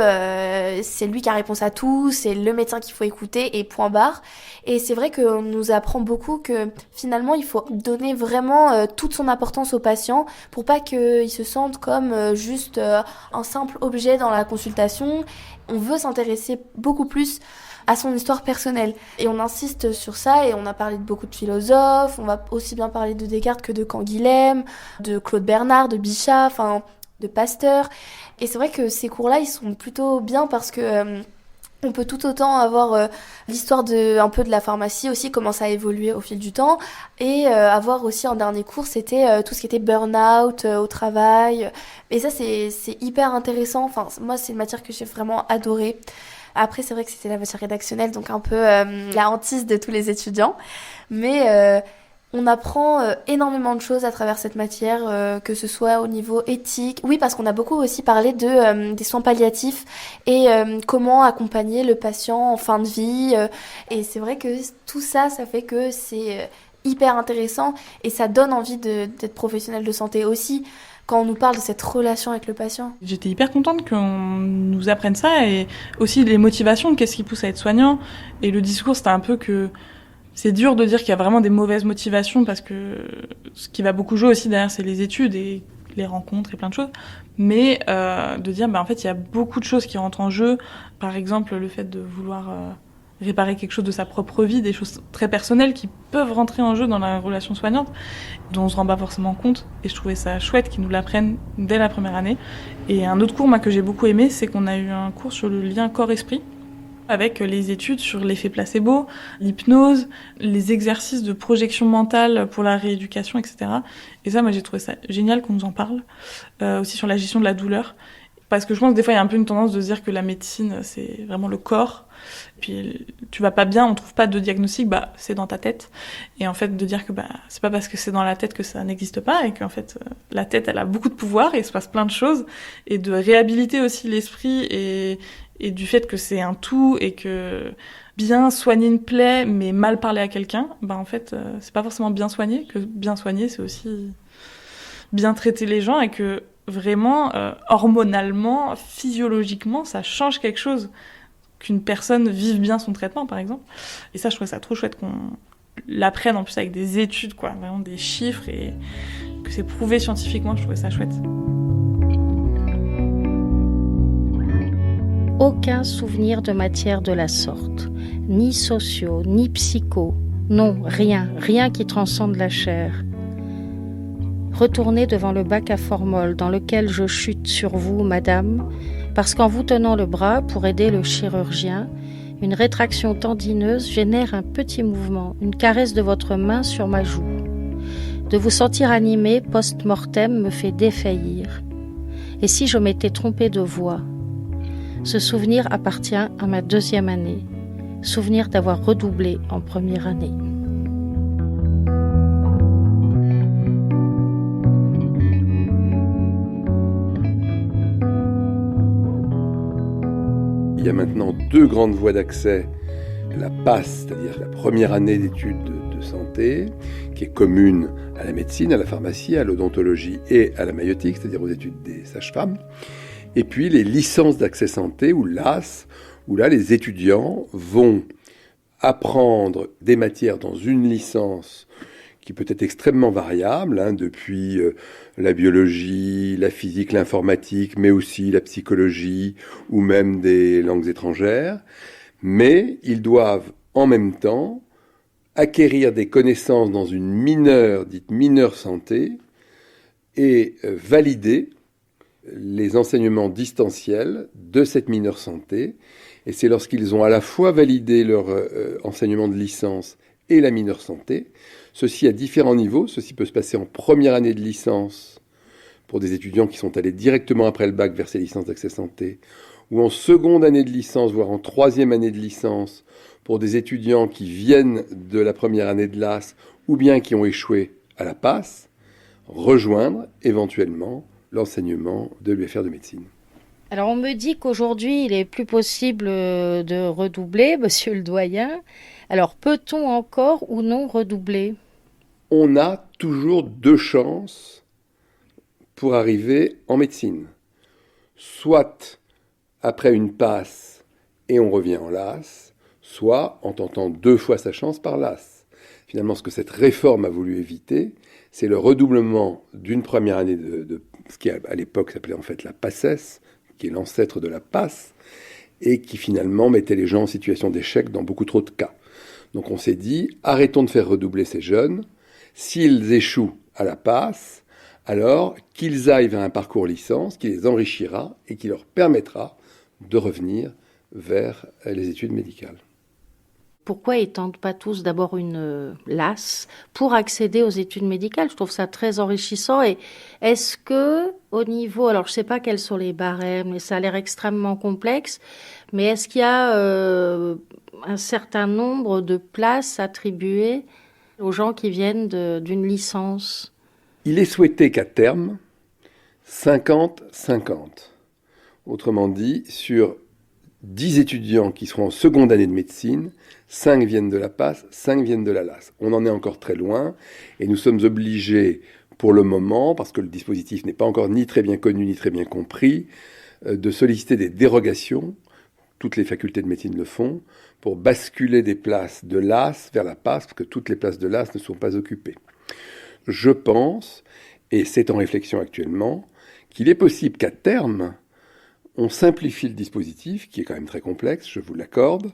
c'est lui qui a réponse à tout, c'est le médecin qu'il faut écouter et point barre. Et c'est vrai qu'on nous apprend beaucoup que finalement il faut donner vraiment toute son importance au patient pour pas qu'il se sente comme juste un simple objet dans la consultation. On veut s'intéresser beaucoup plus à son histoire personnelle. Et on insiste sur ça et on a parlé de beaucoup de philosophes, on va aussi bien parler de Descartes que de Canguilhem, de Claude Bernard, de Bichat, enfin de Pasteur. Et c'est vrai que ces cours-là, ils sont plutôt bien parce que on peut tout autant avoir l'histoire un peu de la pharmacie aussi, comment ça a évolué au fil du temps, et avoir aussi en dernier cours, c'était tout ce qui était burn-out au travail. Et ça, c'est hyper intéressant. Enfin, moi, c'est une matière que j'ai vraiment adorée. Après, c'est vrai que c'était la matière rédactionnelle, donc un peu la hantise de tous les étudiants. Mais on apprend énormément de choses à travers cette matière, que ce soit au niveau éthique. Oui, parce qu'on a beaucoup aussi parlé des soins palliatifs et comment accompagner le patient en fin de vie. Et c'est vrai que tout ça, ça fait que c'est hyper intéressant et ça donne envie d'être professionnel de santé aussi. Quand on nous parle de cette relation avec le patient. J'étais hyper contente qu'on nous apprenne ça et aussi les motivations, qu'est-ce qui pousse à être soignant. Et le discours, c'était un peu que c'est dur de dire qu'il y a vraiment des mauvaises motivations parce que ce qui va beaucoup jouer aussi derrière, c'est les études et les rencontres et plein de choses. Mais de dire, en fait, il y a beaucoup de choses qui rentrent en jeu. Par exemple, le fait de vouloir réparer quelque chose de sa propre vie, des choses très personnelles qui peuvent rentrer en jeu dans la relation soignante, dont on se rend pas forcément compte. Et je trouvais ça chouette qu'ils nous l'apprennent dès la première année. Et un autre cours que j'ai beaucoup aimé, c'est qu'on a eu un cours sur le lien corps-esprit, avec les études sur l'effet placebo, l'hypnose, les exercices de projection mentale pour la rééducation, etc. Et ça, moi, j'ai trouvé ça génial qu'on nous en parle. Aussi sur la gestion de la douleur. Parce que je pense que des fois, il y a un peu une tendance de se dire que la médecine, c'est vraiment le corps. Puis tu vas pas bien, on trouve pas de diagnostic, c'est dans ta tête. Et en fait, de dire que c'est pas parce que c'est dans la tête que ça n'existe pas et qu'en fait, la tête, elle a beaucoup de pouvoir et il se passe plein de choses. Et de réhabiliter aussi l'esprit et du fait que c'est un tout et que bien soigner une plaie mais mal parler à quelqu'un, en fait, c'est pas forcément bien soigner, que bien soigner, c'est aussi bien traiter les gens et que vraiment, hormonalement, physiologiquement, ça change quelque chose. Qu'une personne vive bien son traitement, par exemple. Et ça, je trouve ça trop chouette qu'on l'apprenne, en plus avec des études, vraiment des chiffres, et que c'est prouvé scientifiquement, je trouvais ça chouette. Aucun souvenir de matière de la sorte. Ni sociaux, ni psycho. Non, rien qui transcende la chair. Retournez devant le bac à formol dans lequel je chute sur vous, madame, parce qu'en vous tenant le bras pour aider le chirurgien, une rétraction tendineuse génère un petit mouvement, une caresse de votre main sur ma joue. De vous sentir animé post-mortem me fait défaillir. Et si je m'étais trompée de voix? Ce souvenir appartient à ma 2e année, souvenir d'avoir redoublé en première année. Il y a maintenant 2 grandes voies d'accès. La PASS, c'est-à-dire la première année d'études de santé, qui est commune à la médecine, à la pharmacie, à l'odontologie et à la maïeutique, c'est-à-dire aux études des sages-femmes. Et puis les licences d'accès santé, ou LAS, où là les étudiants vont apprendre des matières dans une licence qui peut être extrêmement variable, depuis la biologie, la physique, l'informatique, mais aussi la psychologie ou même des langues étrangères. Mais ils doivent en même temps acquérir des connaissances dans une mineure, dite mineure santé, et valider les enseignements distanciels de cette mineure santé. Et c'est lorsqu'ils ont à la fois validé leur enseignement de licence et la mineure santé, ceci à différents niveaux. Ceci peut se passer en première année de licence pour des étudiants qui sont allés directement après le bac vers ces licences d'accès santé, ou en seconde année de licence, voire en 3e année de licence pour des étudiants qui viennent de la première année de LAS ou bien qui ont échoué à la PASS. rejoindre éventuellement l'enseignement de l'UFR de médecine. Alors on me dit qu'aujourd'hui il est plus possible de redoubler, monsieur le doyen. Alors peut-on encore ou non redoubler ? On a toujours 2 chances pour arriver en médecine. Soit après une passe et on revient en LAS, soit en tentant 2 fois sa chance par LAS. Finalement, ce que cette réforme a voulu éviter, c'est le redoublement d'une première année de ce qui à l'époque s'appelait en fait la PACES, qui est l'ancêtre de la passe, et qui finalement mettait les gens en situation d'échec dans beaucoup trop de cas. Donc on s'est dit, arrêtons de faire redoubler ces jeunes. S'ils échouent à la passe, alors qu'ils aillent vers un parcours licence qui les enrichira et qui leur permettra de revenir vers les études médicales. Pourquoi ils tentent pas tous d'abord une LAS pour accéder aux études médicales ? Je trouve ça très enrichissant. Et est-ce que au niveau, alors je sais pas quels sont les barèmes, mais ça a l'air extrêmement complexe, mais est-ce qu'il y a un certain nombre de places attribuées aux gens qui viennent d'une licence ? Il est souhaité qu'à terme, 50-50. Autrement dit, sur 10 étudiants qui seront en seconde année de médecine, 5 viennent de la PASS, 5 viennent de la LAS. On en est encore très loin et nous sommes obligés, pour le moment, parce que le dispositif n'est pas encore ni très bien connu ni très bien compris, de solliciter des dérogations, toutes les facultés de médecine le font, pour basculer des places de LAS vers la PASS, parce que toutes les places de LAS ne sont pas occupées. Je pense, et c'est en réflexion actuellement, qu'il est possible qu'à terme, on simplifie le dispositif, qui est quand même très complexe, je vous l'accorde,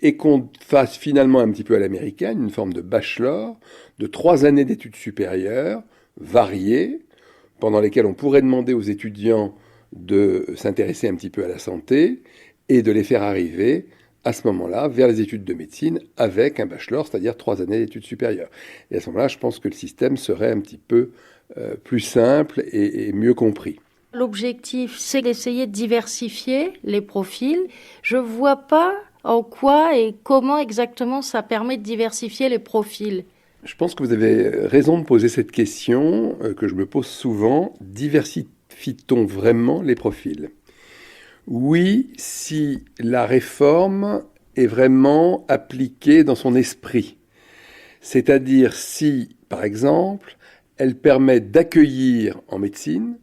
et qu'on fasse finalement un petit peu à l'américaine, une forme de bachelor, de 3 années d'études supérieures, variées, pendant lesquelles on pourrait demander aux étudiants de s'intéresser un petit peu à la santé, et de les faire arriver, à ce moment-là, vers les études de médecine, avec un bachelor, c'est-à-dire 3 années d'études supérieures. Et à ce moment-là, je pense que le système serait un petit peu plus simple et mieux compris. L'objectif, c'est d'essayer de diversifier les profils. Je vois pas en quoi et comment exactement ça permet de diversifier les profils. Je pense que vous avez raison de poser cette question que je me pose souvent. Diversifie-t-on vraiment les profils ? Oui, si la réforme est vraiment appliquée dans son esprit. C'est-à-dire si, par exemple, elle permet d'accueillir en médecine,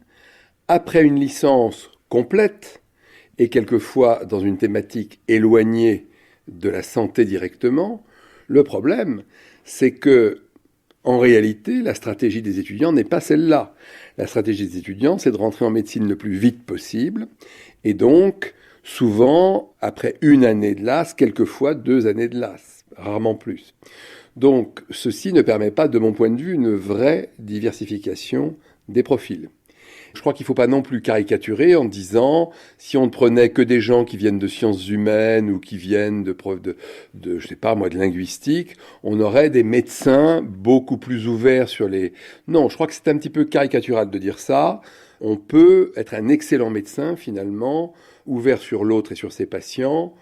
après une licence complète, et quelquefois dans une thématique éloignée de la santé directement, le problème, c'est que, en réalité, la stratégie des étudiants n'est pas celle-là. La stratégie des étudiants, c'est de rentrer en médecine le plus vite possible, et donc, souvent, après 1 année de LAS, quelquefois 2 années de LAS, rarement plus. Donc, ceci ne permet pas, de mon point de vue, une vraie diversification des profils. Je crois qu'il ne faut pas non plus caricaturer en disant, si on ne prenait que des gens qui viennent de sciences humaines ou qui viennent de je sais pas moi, de linguistique, on aurait des médecins beaucoup plus ouverts sur les... Non, je crois que c'est un petit peu caricatural de dire ça. On peut être un excellent médecin, finalement, ouvert sur l'autre et sur ses patients,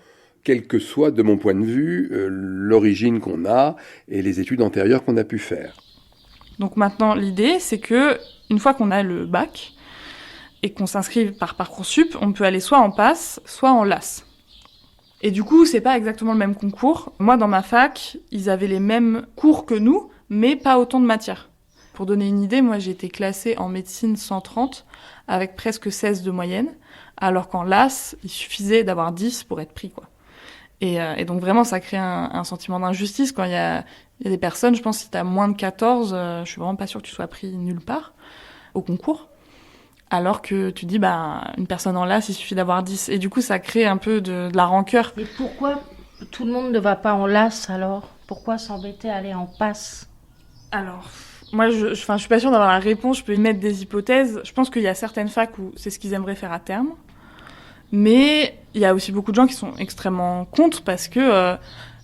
quelle que soit, de mon point de vue, l'origine qu'on a et les études antérieures qu'on a pu faire. Donc maintenant, l'idée, c'est que une fois qu'on a le bac et qu'on s'inscrit par Parcoursup, on peut aller soit en PASS, soit en LAS. Et du coup, c'est pas exactement le même concours. Moi, dans ma fac, ils avaient les mêmes cours que nous, mais pas autant de matières. Pour donner une idée, moi, j'ai été classée en médecine 130 avec presque 16 de moyenne, alors qu'en LAS, il suffisait d'avoir 10 pour être pris, quoi. Et donc vraiment, ça crée un sentiment d'injustice quand il y a des personnes, je pense, si t'as moins de 14, je suis vraiment pas sûre que tu sois pris nulle part au concours. Alors que tu dis, une personne en LAS, il suffit d'avoir 10. Et du coup, ça crée un peu de la rancœur. Et pourquoi tout le monde ne va pas en LAS alors ? Pourquoi s'embêter à aller en PASS ? Alors, moi, je suis pas sûre d'avoir la réponse, je peux émettre des hypothèses. Je pense qu'il y a certaines facs où c'est ce qu'ils aimeraient faire à terme. Mais il y a aussi beaucoup de gens qui sont extrêmement contre parce que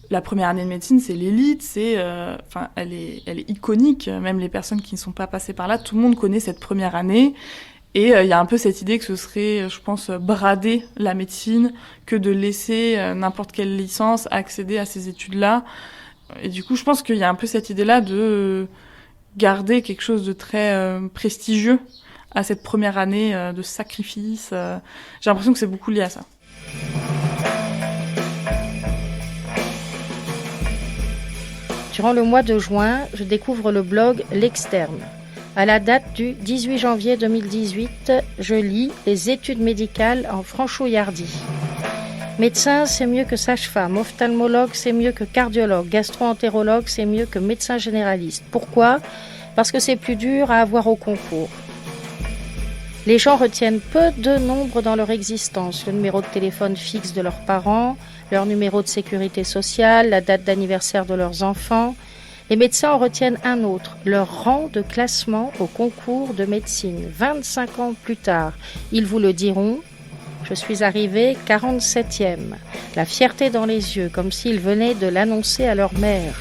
la première année de médecine, c'est l'élite, elle est iconique. Même les personnes qui ne sont pas passées par là, tout le monde connaît cette première année. Et il y a un peu cette idée que ce serait, je pense, brader la médecine que de laisser n'importe quelle licence accéder à ces études-là. Et du coup, je pense qu'il y a un peu cette idée-là garder quelque chose de très prestigieux à cette première année de sacrifice. J'ai l'impression que c'est beaucoup lié à ça. Durant le mois de juin, je découvre le blog L'Externe. À la date du 18 janvier 2018, je lis les études médicales en franchouillardie. Médecin, c'est mieux que sage-femme. Ophtalmologue, c'est mieux que cardiologue. Gastro-entérologue, c'est mieux que médecin généraliste. Pourquoi ? Parce que c'est plus dur à avoir au concours. Les gens retiennent peu de nombres dans leur existence. Le numéro de téléphone fixe de leurs parents, leur numéro de sécurité sociale, la date d'anniversaire de leurs enfants. Les médecins en retiennent un autre, leur rang de classement au concours de médecine. 25 ans plus tard, ils vous le diront, je suis arrivée 47e. La fierté dans les yeux, comme s'ils venaient de l'annoncer à leur mère.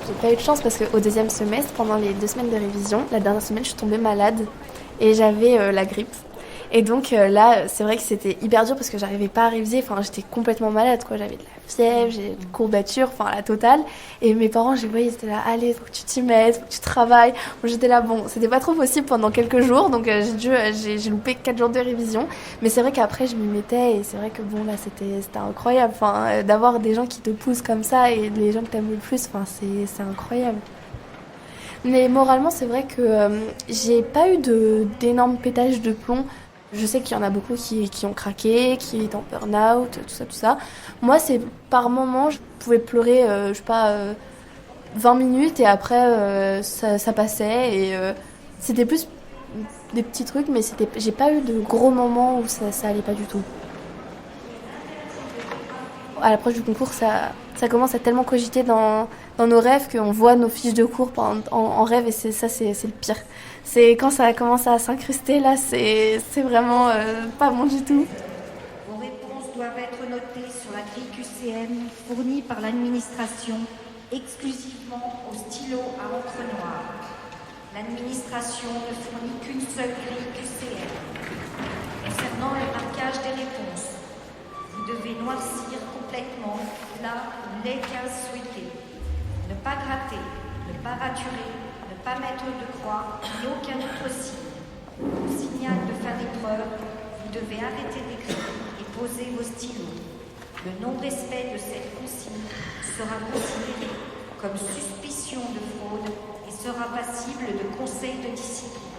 J'ai pas eu de chance parce qu'au deuxième semestre, pendant les 2 semaines de révision, la dernière semaine, je suis tombée malade et j'avais la grippe. Et donc là, c'est vrai que c'était hyper dur parce que j'arrivais pas à réviser. Enfin, j'étais complètement malade, quoi. J'avais de la fièvre, j'ai des courbatures, enfin la totale. Et mes parents, je les voyais, ils étaient là, allez, faut que tu t'y mettes, faut que tu travailles. Moi, j'étais là, bon, c'était pas trop possible pendant quelques jours, donc j'ai loupé 4 jours de révision. Mais c'est vrai qu'après, je m'y mettais et c'est vrai que bon, là, c'était incroyable. Enfin, d'avoir des gens qui te poussent comme ça et les gens que t'aimes le plus, enfin, c'est incroyable. Mais moralement, c'est vrai que j'ai pas eu d'énormes pétages de plomb. Je sais qu'il y en a beaucoup qui ont craqué, qui étaient en burn-out, tout ça. Moi, c'est par moment, je pouvais pleurer, 20 minutes et après, ça passait. Et c'était plus des petits trucs, mais j'ai pas eu de gros moments où ça allait pas du tout. À l'approche du concours, ça commence à tellement cogiter dans nos rêves qu'on voit nos fiches de cours en rêve et c'est le pire. C'est quand ça commence à s'incruster, là, c'est vraiment pas bon du tout. Vos réponses doivent être notées sur la grille QCM fournie par l'administration exclusivement au stylo à encre noire. L'administration ne fournit qu'une seule grille QCM. Concernant le marquage des réponses, vous devez noircir complètement là où les cases souhaitées. Ne pas gratter, ne pas raturer, ne pas mettre de croix ni aucun autre signe. Au signal de fin d'épreuve, vous devez arrêter d'écrire et poser vos stylos. Le non-respect de cette consigne sera considéré comme suspicion de fraude et sera passible de conseil de discipline.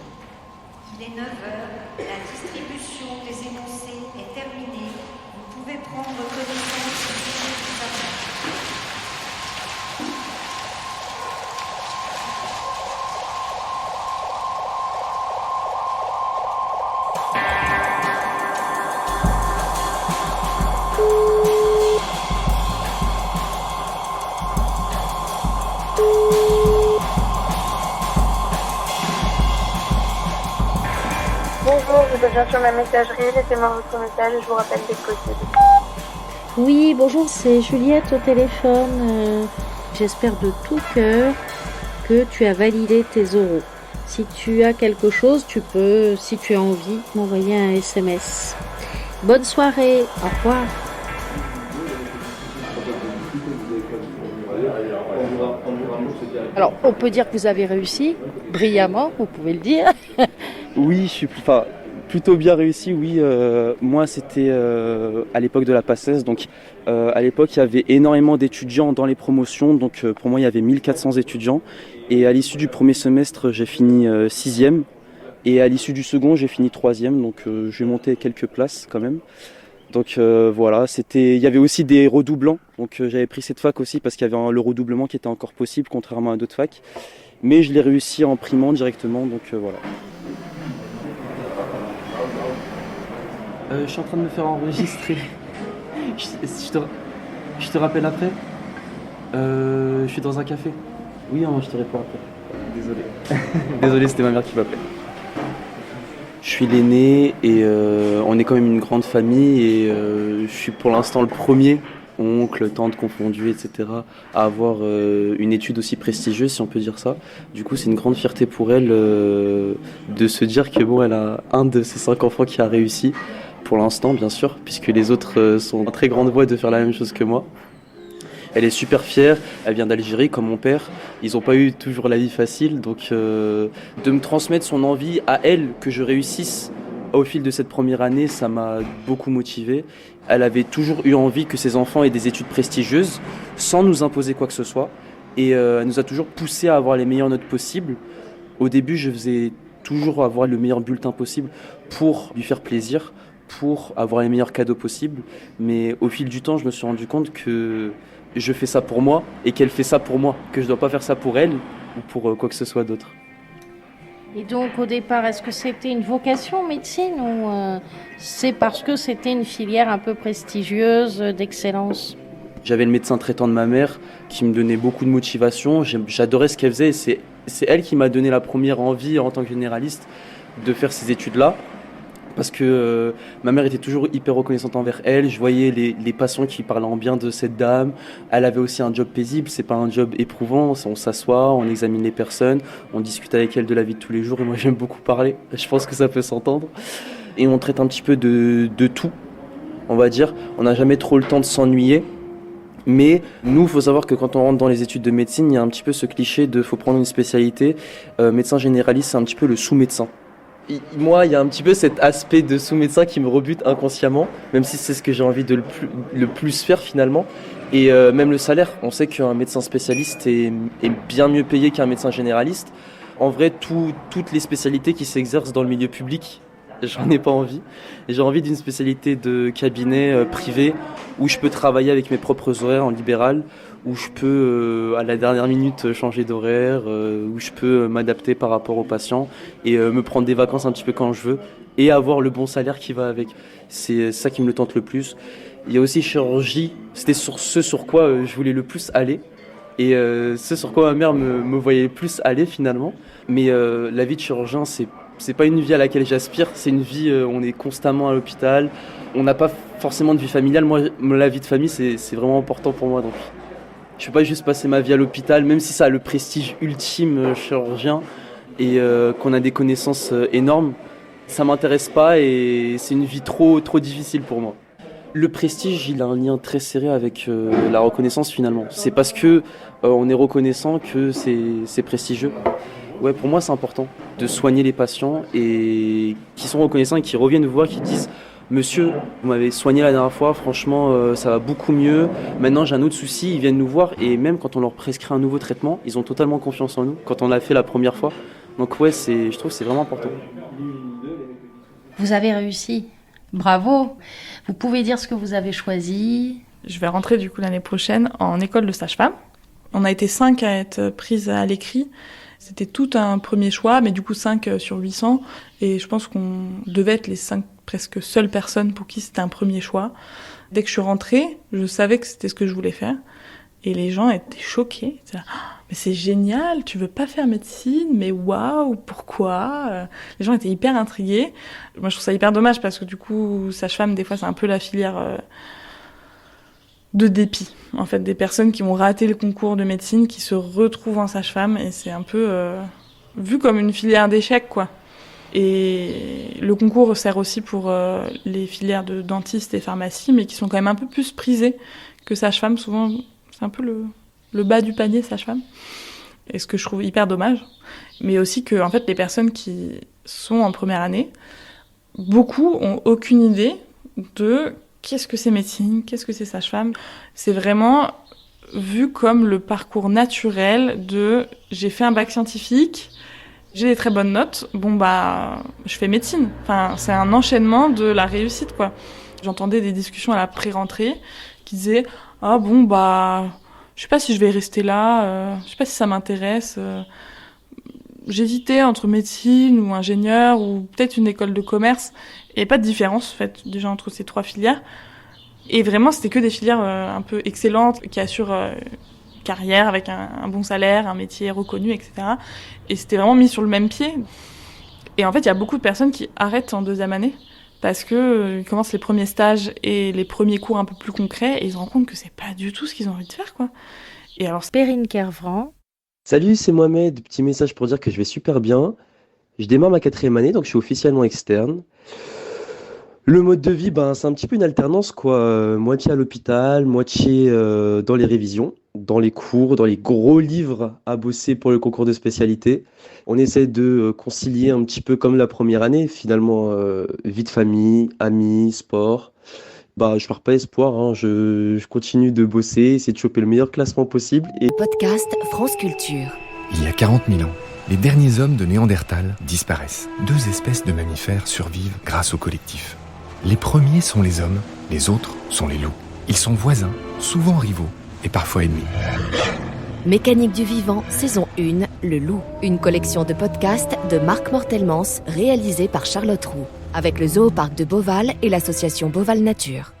Il est 9h, la distribution des énoncés est terminée. Vous pouvez prendre connaissance de ce que vous avez. Bonjour, vous êtes bien sur ma messagerie, laissez-moi votre message et je vous rappelle dès que possible. Oui, bonjour, c'est Juliette au téléphone. J'espère de tout cœur que tu as validé tes oraux. Si tu as quelque chose, tu peux, si tu as envie, m'envoyer un SMS. Bonne soirée, au revoir. Alors, on peut dire que vous avez réussi, brillamment, vous pouvez le dire. Oui, je suis plutôt bien réussi, oui. Moi, c'était à l'époque de la PACES. Donc, à l'époque, il y avait énormément d'étudiants dans les promotions. Donc, pour moi, il y avait 1400 étudiants. Et à l'issue du premier semestre, j'ai fini 6e. Et à l'issue du second, j'ai fini 3e. Donc, j'ai monté quelques places quand même. Donc, voilà. Il y avait aussi des redoublants. Donc, j'avais pris cette fac aussi parce qu'il y avait le redoublement qui était encore possible, contrairement à d'autres facs. Mais je l'ai réussi en primant directement. Donc, voilà. Je suis en train de me faire enregistrer. Je te rappelle après. Je suis dans un café. Oui, je te réponds après. Désolé. Désolé, c'était ma mère qui m'appelait. Je suis l'aîné et on est quand même une grande famille et je suis pour l'instant le premier. oncles, tantes confondues, etc., à avoir une étude aussi prestigieuse, si on peut dire ça. Du coup, c'est une grande fierté pour elle de se dire que bon, elle a un de ses 5 enfants qui a réussi, pour l'instant, bien sûr, puisque les autres sont en très grande voie de faire la même chose que moi. Elle est super fière, elle vient d'Algérie comme mon père, ils n'ont pas eu toujours la vie facile, donc de me transmettre son envie à elle, que je réussisse au fil de cette première année, ça m'a beaucoup motivé. Elle avait toujours eu envie que ses enfants aient des études prestigieuses, sans nous imposer quoi que ce soit, et elle nous a toujours poussé à avoir les meilleures notes possibles. Au début, je faisais toujours avoir le meilleur bulletin possible pour lui faire plaisir, pour avoir les meilleurs cadeaux possibles, mais au fil du temps, je me suis rendu compte que je fais ça pour moi et qu'elle fait ça pour moi, que je ne dois pas faire ça pour elle ou pour quoi que ce soit d'autre. Et donc au départ, est-ce que c'était une vocation médecine ou c'est parce que c'était une filière un peu prestigieuse, d'excellence ? J'avais le médecin traitant de ma mère qui me donnait beaucoup de motivation, j'adorais ce qu'elle faisait et c'est elle qui m'a donné la première envie en tant que généraliste de faire ces études-là. Parce que ma mère était toujours hyper reconnaissante envers elle. Je voyais les patients qui parlaient en bien de cette dame. Elle avait aussi un job paisible, c'est pas un job éprouvant. On s'assoit, on examine les personnes, on discute avec elle de la vie de tous les jours. Et moi, j'aime beaucoup parler. Je pense que ça peut s'entendre. Et on traite un petit peu de tout, on va dire. On n'a jamais trop le temps de s'ennuyer. Mais nous, il faut savoir que quand on rentre dans les études de médecine, il y a un petit peu ce cliché de faut prendre une spécialité. Médecin généraliste, c'est un petit peu le sous-médecin. Moi, il y a un petit peu cet aspect de sous-médecin qui me rebute inconsciemment, même si c'est ce que j'ai envie de le plus faire finalement. Et même le salaire, on sait qu'un médecin spécialiste est bien mieux payé qu'un médecin généraliste. En vrai, toutes les spécialités qui s'exercent dans le milieu public, j'en ai pas envie. Et j'ai envie d'une spécialité de cabinet privé où je peux travailler avec mes propres horaires en libéral, où je peux à la dernière minute changer d'horaire, où je peux m'adapter par rapport aux patients et me prendre des vacances un petit peu quand je veux et avoir le bon salaire qui va avec. C'est ça qui me le tente le plus. Il y a aussi chirurgie, c'était ce sur quoi je voulais le plus aller et ce sur quoi ma mère me voyait le plus aller finalement. Mais la vie de chirurgien, c'est pas une vie à laquelle j'aspire, c'est une vie où on est constamment à l'hôpital, on n'a pas forcément de vie familiale. Moi, la vie de famille, c'est vraiment important pour moi, donc je ne peux pas juste passer ma vie à l'hôpital, même si ça a le prestige ultime chirurgien et qu'on a des connaissances énormes. Ça ne m'intéresse pas et c'est une vie trop difficile pour moi. Le prestige, il a un lien très serré avec la reconnaissance finalement. C'est parce que on est reconnaissant que c'est prestigieux. Ouais, pour moi, c'est important de soigner les patients et qui sont reconnaissants et qui reviennent vous voir, qui disent « Monsieur, vous m'avez soigné la dernière fois, franchement, ça va beaucoup mieux. Maintenant, j'ai un autre souci. » Ils viennent nous voir et même quand on leur prescrit un nouveau traitement, ils ont totalement confiance en nous quand on l'a fait la première fois. Donc ouais, je trouve que c'est vraiment important. Vous avez réussi. Bravo. Vous pouvez dire ce que vous avez choisi. Je vais rentrer du coup l'année prochaine en école de sage-femme. On a été 5 à être prises à l'écrit. C'était tout un premier choix, mais du coup 5 sur 800. Et je pense qu'on devait être les 5 presque seules personnes pour qui c'était un premier choix. Dès que je suis rentrée, je savais que c'était ce que je voulais faire. Et les gens étaient choqués. Ils disaient, mais c'est génial, tu veux pas faire médecine, mais waouh, pourquoi ? Les gens étaient hyper intrigués. Moi, je trouve ça hyper dommage parce que du coup, sage-femme, des fois, c'est un peu la filière de dépit. En fait, des personnes qui ont raté le concours de médecine, qui se retrouvent en sage-femme, et c'est un peu vu comme une filière d'échec, quoi. Et le concours sert aussi pour les filières de dentistes et pharmacie, mais qui sont quand même un peu plus prisées que sage-femme. Souvent, c'est un peu le bas du panier, sage-femme. Et ce que je trouve hyper dommage. Mais aussi que, en fait, les personnes qui sont en première année, beaucoup ont aucune idée de qu'est-ce que c'est médecine, qu'est-ce que c'est sage-femme. C'est vraiment vu comme le parcours naturel de j'ai fait un bac scientifique, j'ai des très bonnes notes, bon bah je fais médecine. Enfin, c'est un enchaînement de la réussite, quoi. J'entendais des discussions à la pré-rentrée qui disaient ah bon bah je sais pas si je vais rester là, je sais pas si ça m'intéresse. J'hésitais entre médecine ou ingénieur ou peut-être une école de commerce. Et pas de différence en fait déjà entre ces 3 filières. Et vraiment c'était que des filières un peu excellentes qui assurent carrière avec un bon salaire, un métier reconnu, etc. Et c'était vraiment mis sur le même pied. Et en fait il y a beaucoup de personnes qui arrêtent en 2e année parce que ils commencent les premiers stages et les premiers cours un peu plus concrets et ils se rendent compte que c'est pas du tout ce qu'ils ont envie de faire, quoi. Et alors, Perrine Kervran. Salut, c'est Mohamed. Petit message pour dire que je vais super bien. Je démarre ma 4e année, donc je suis officiellement externe. Le mode de vie, c'est un petit peu une alternance, quoi. Moitié à l'hôpital, moitié dans les révisions, dans les cours, dans les gros livres à bosser pour le concours de spécialité. On essaie de concilier un petit peu comme la première année, finalement, vie de famille, amis, sport. Je pars pas espoir, hein. Je continue de bosser, essayer de choper le meilleur classement possible. Podcast France Culture. Il y a 40 000 ans, les derniers hommes de Néandertal disparaissent. 2 espèces de mammifères survivent grâce au collectif. Les premiers sont les hommes, les autres sont les loups. Ils sont voisins, souvent rivaux et parfois ennemis. Mécanique du vivant, saison 1, Le Loup. Une collection de podcasts de Marc Mortelmans, réalisée par Charlotte Roux, avec le Zoo Parc de Beauval et l'association Beauval Nature.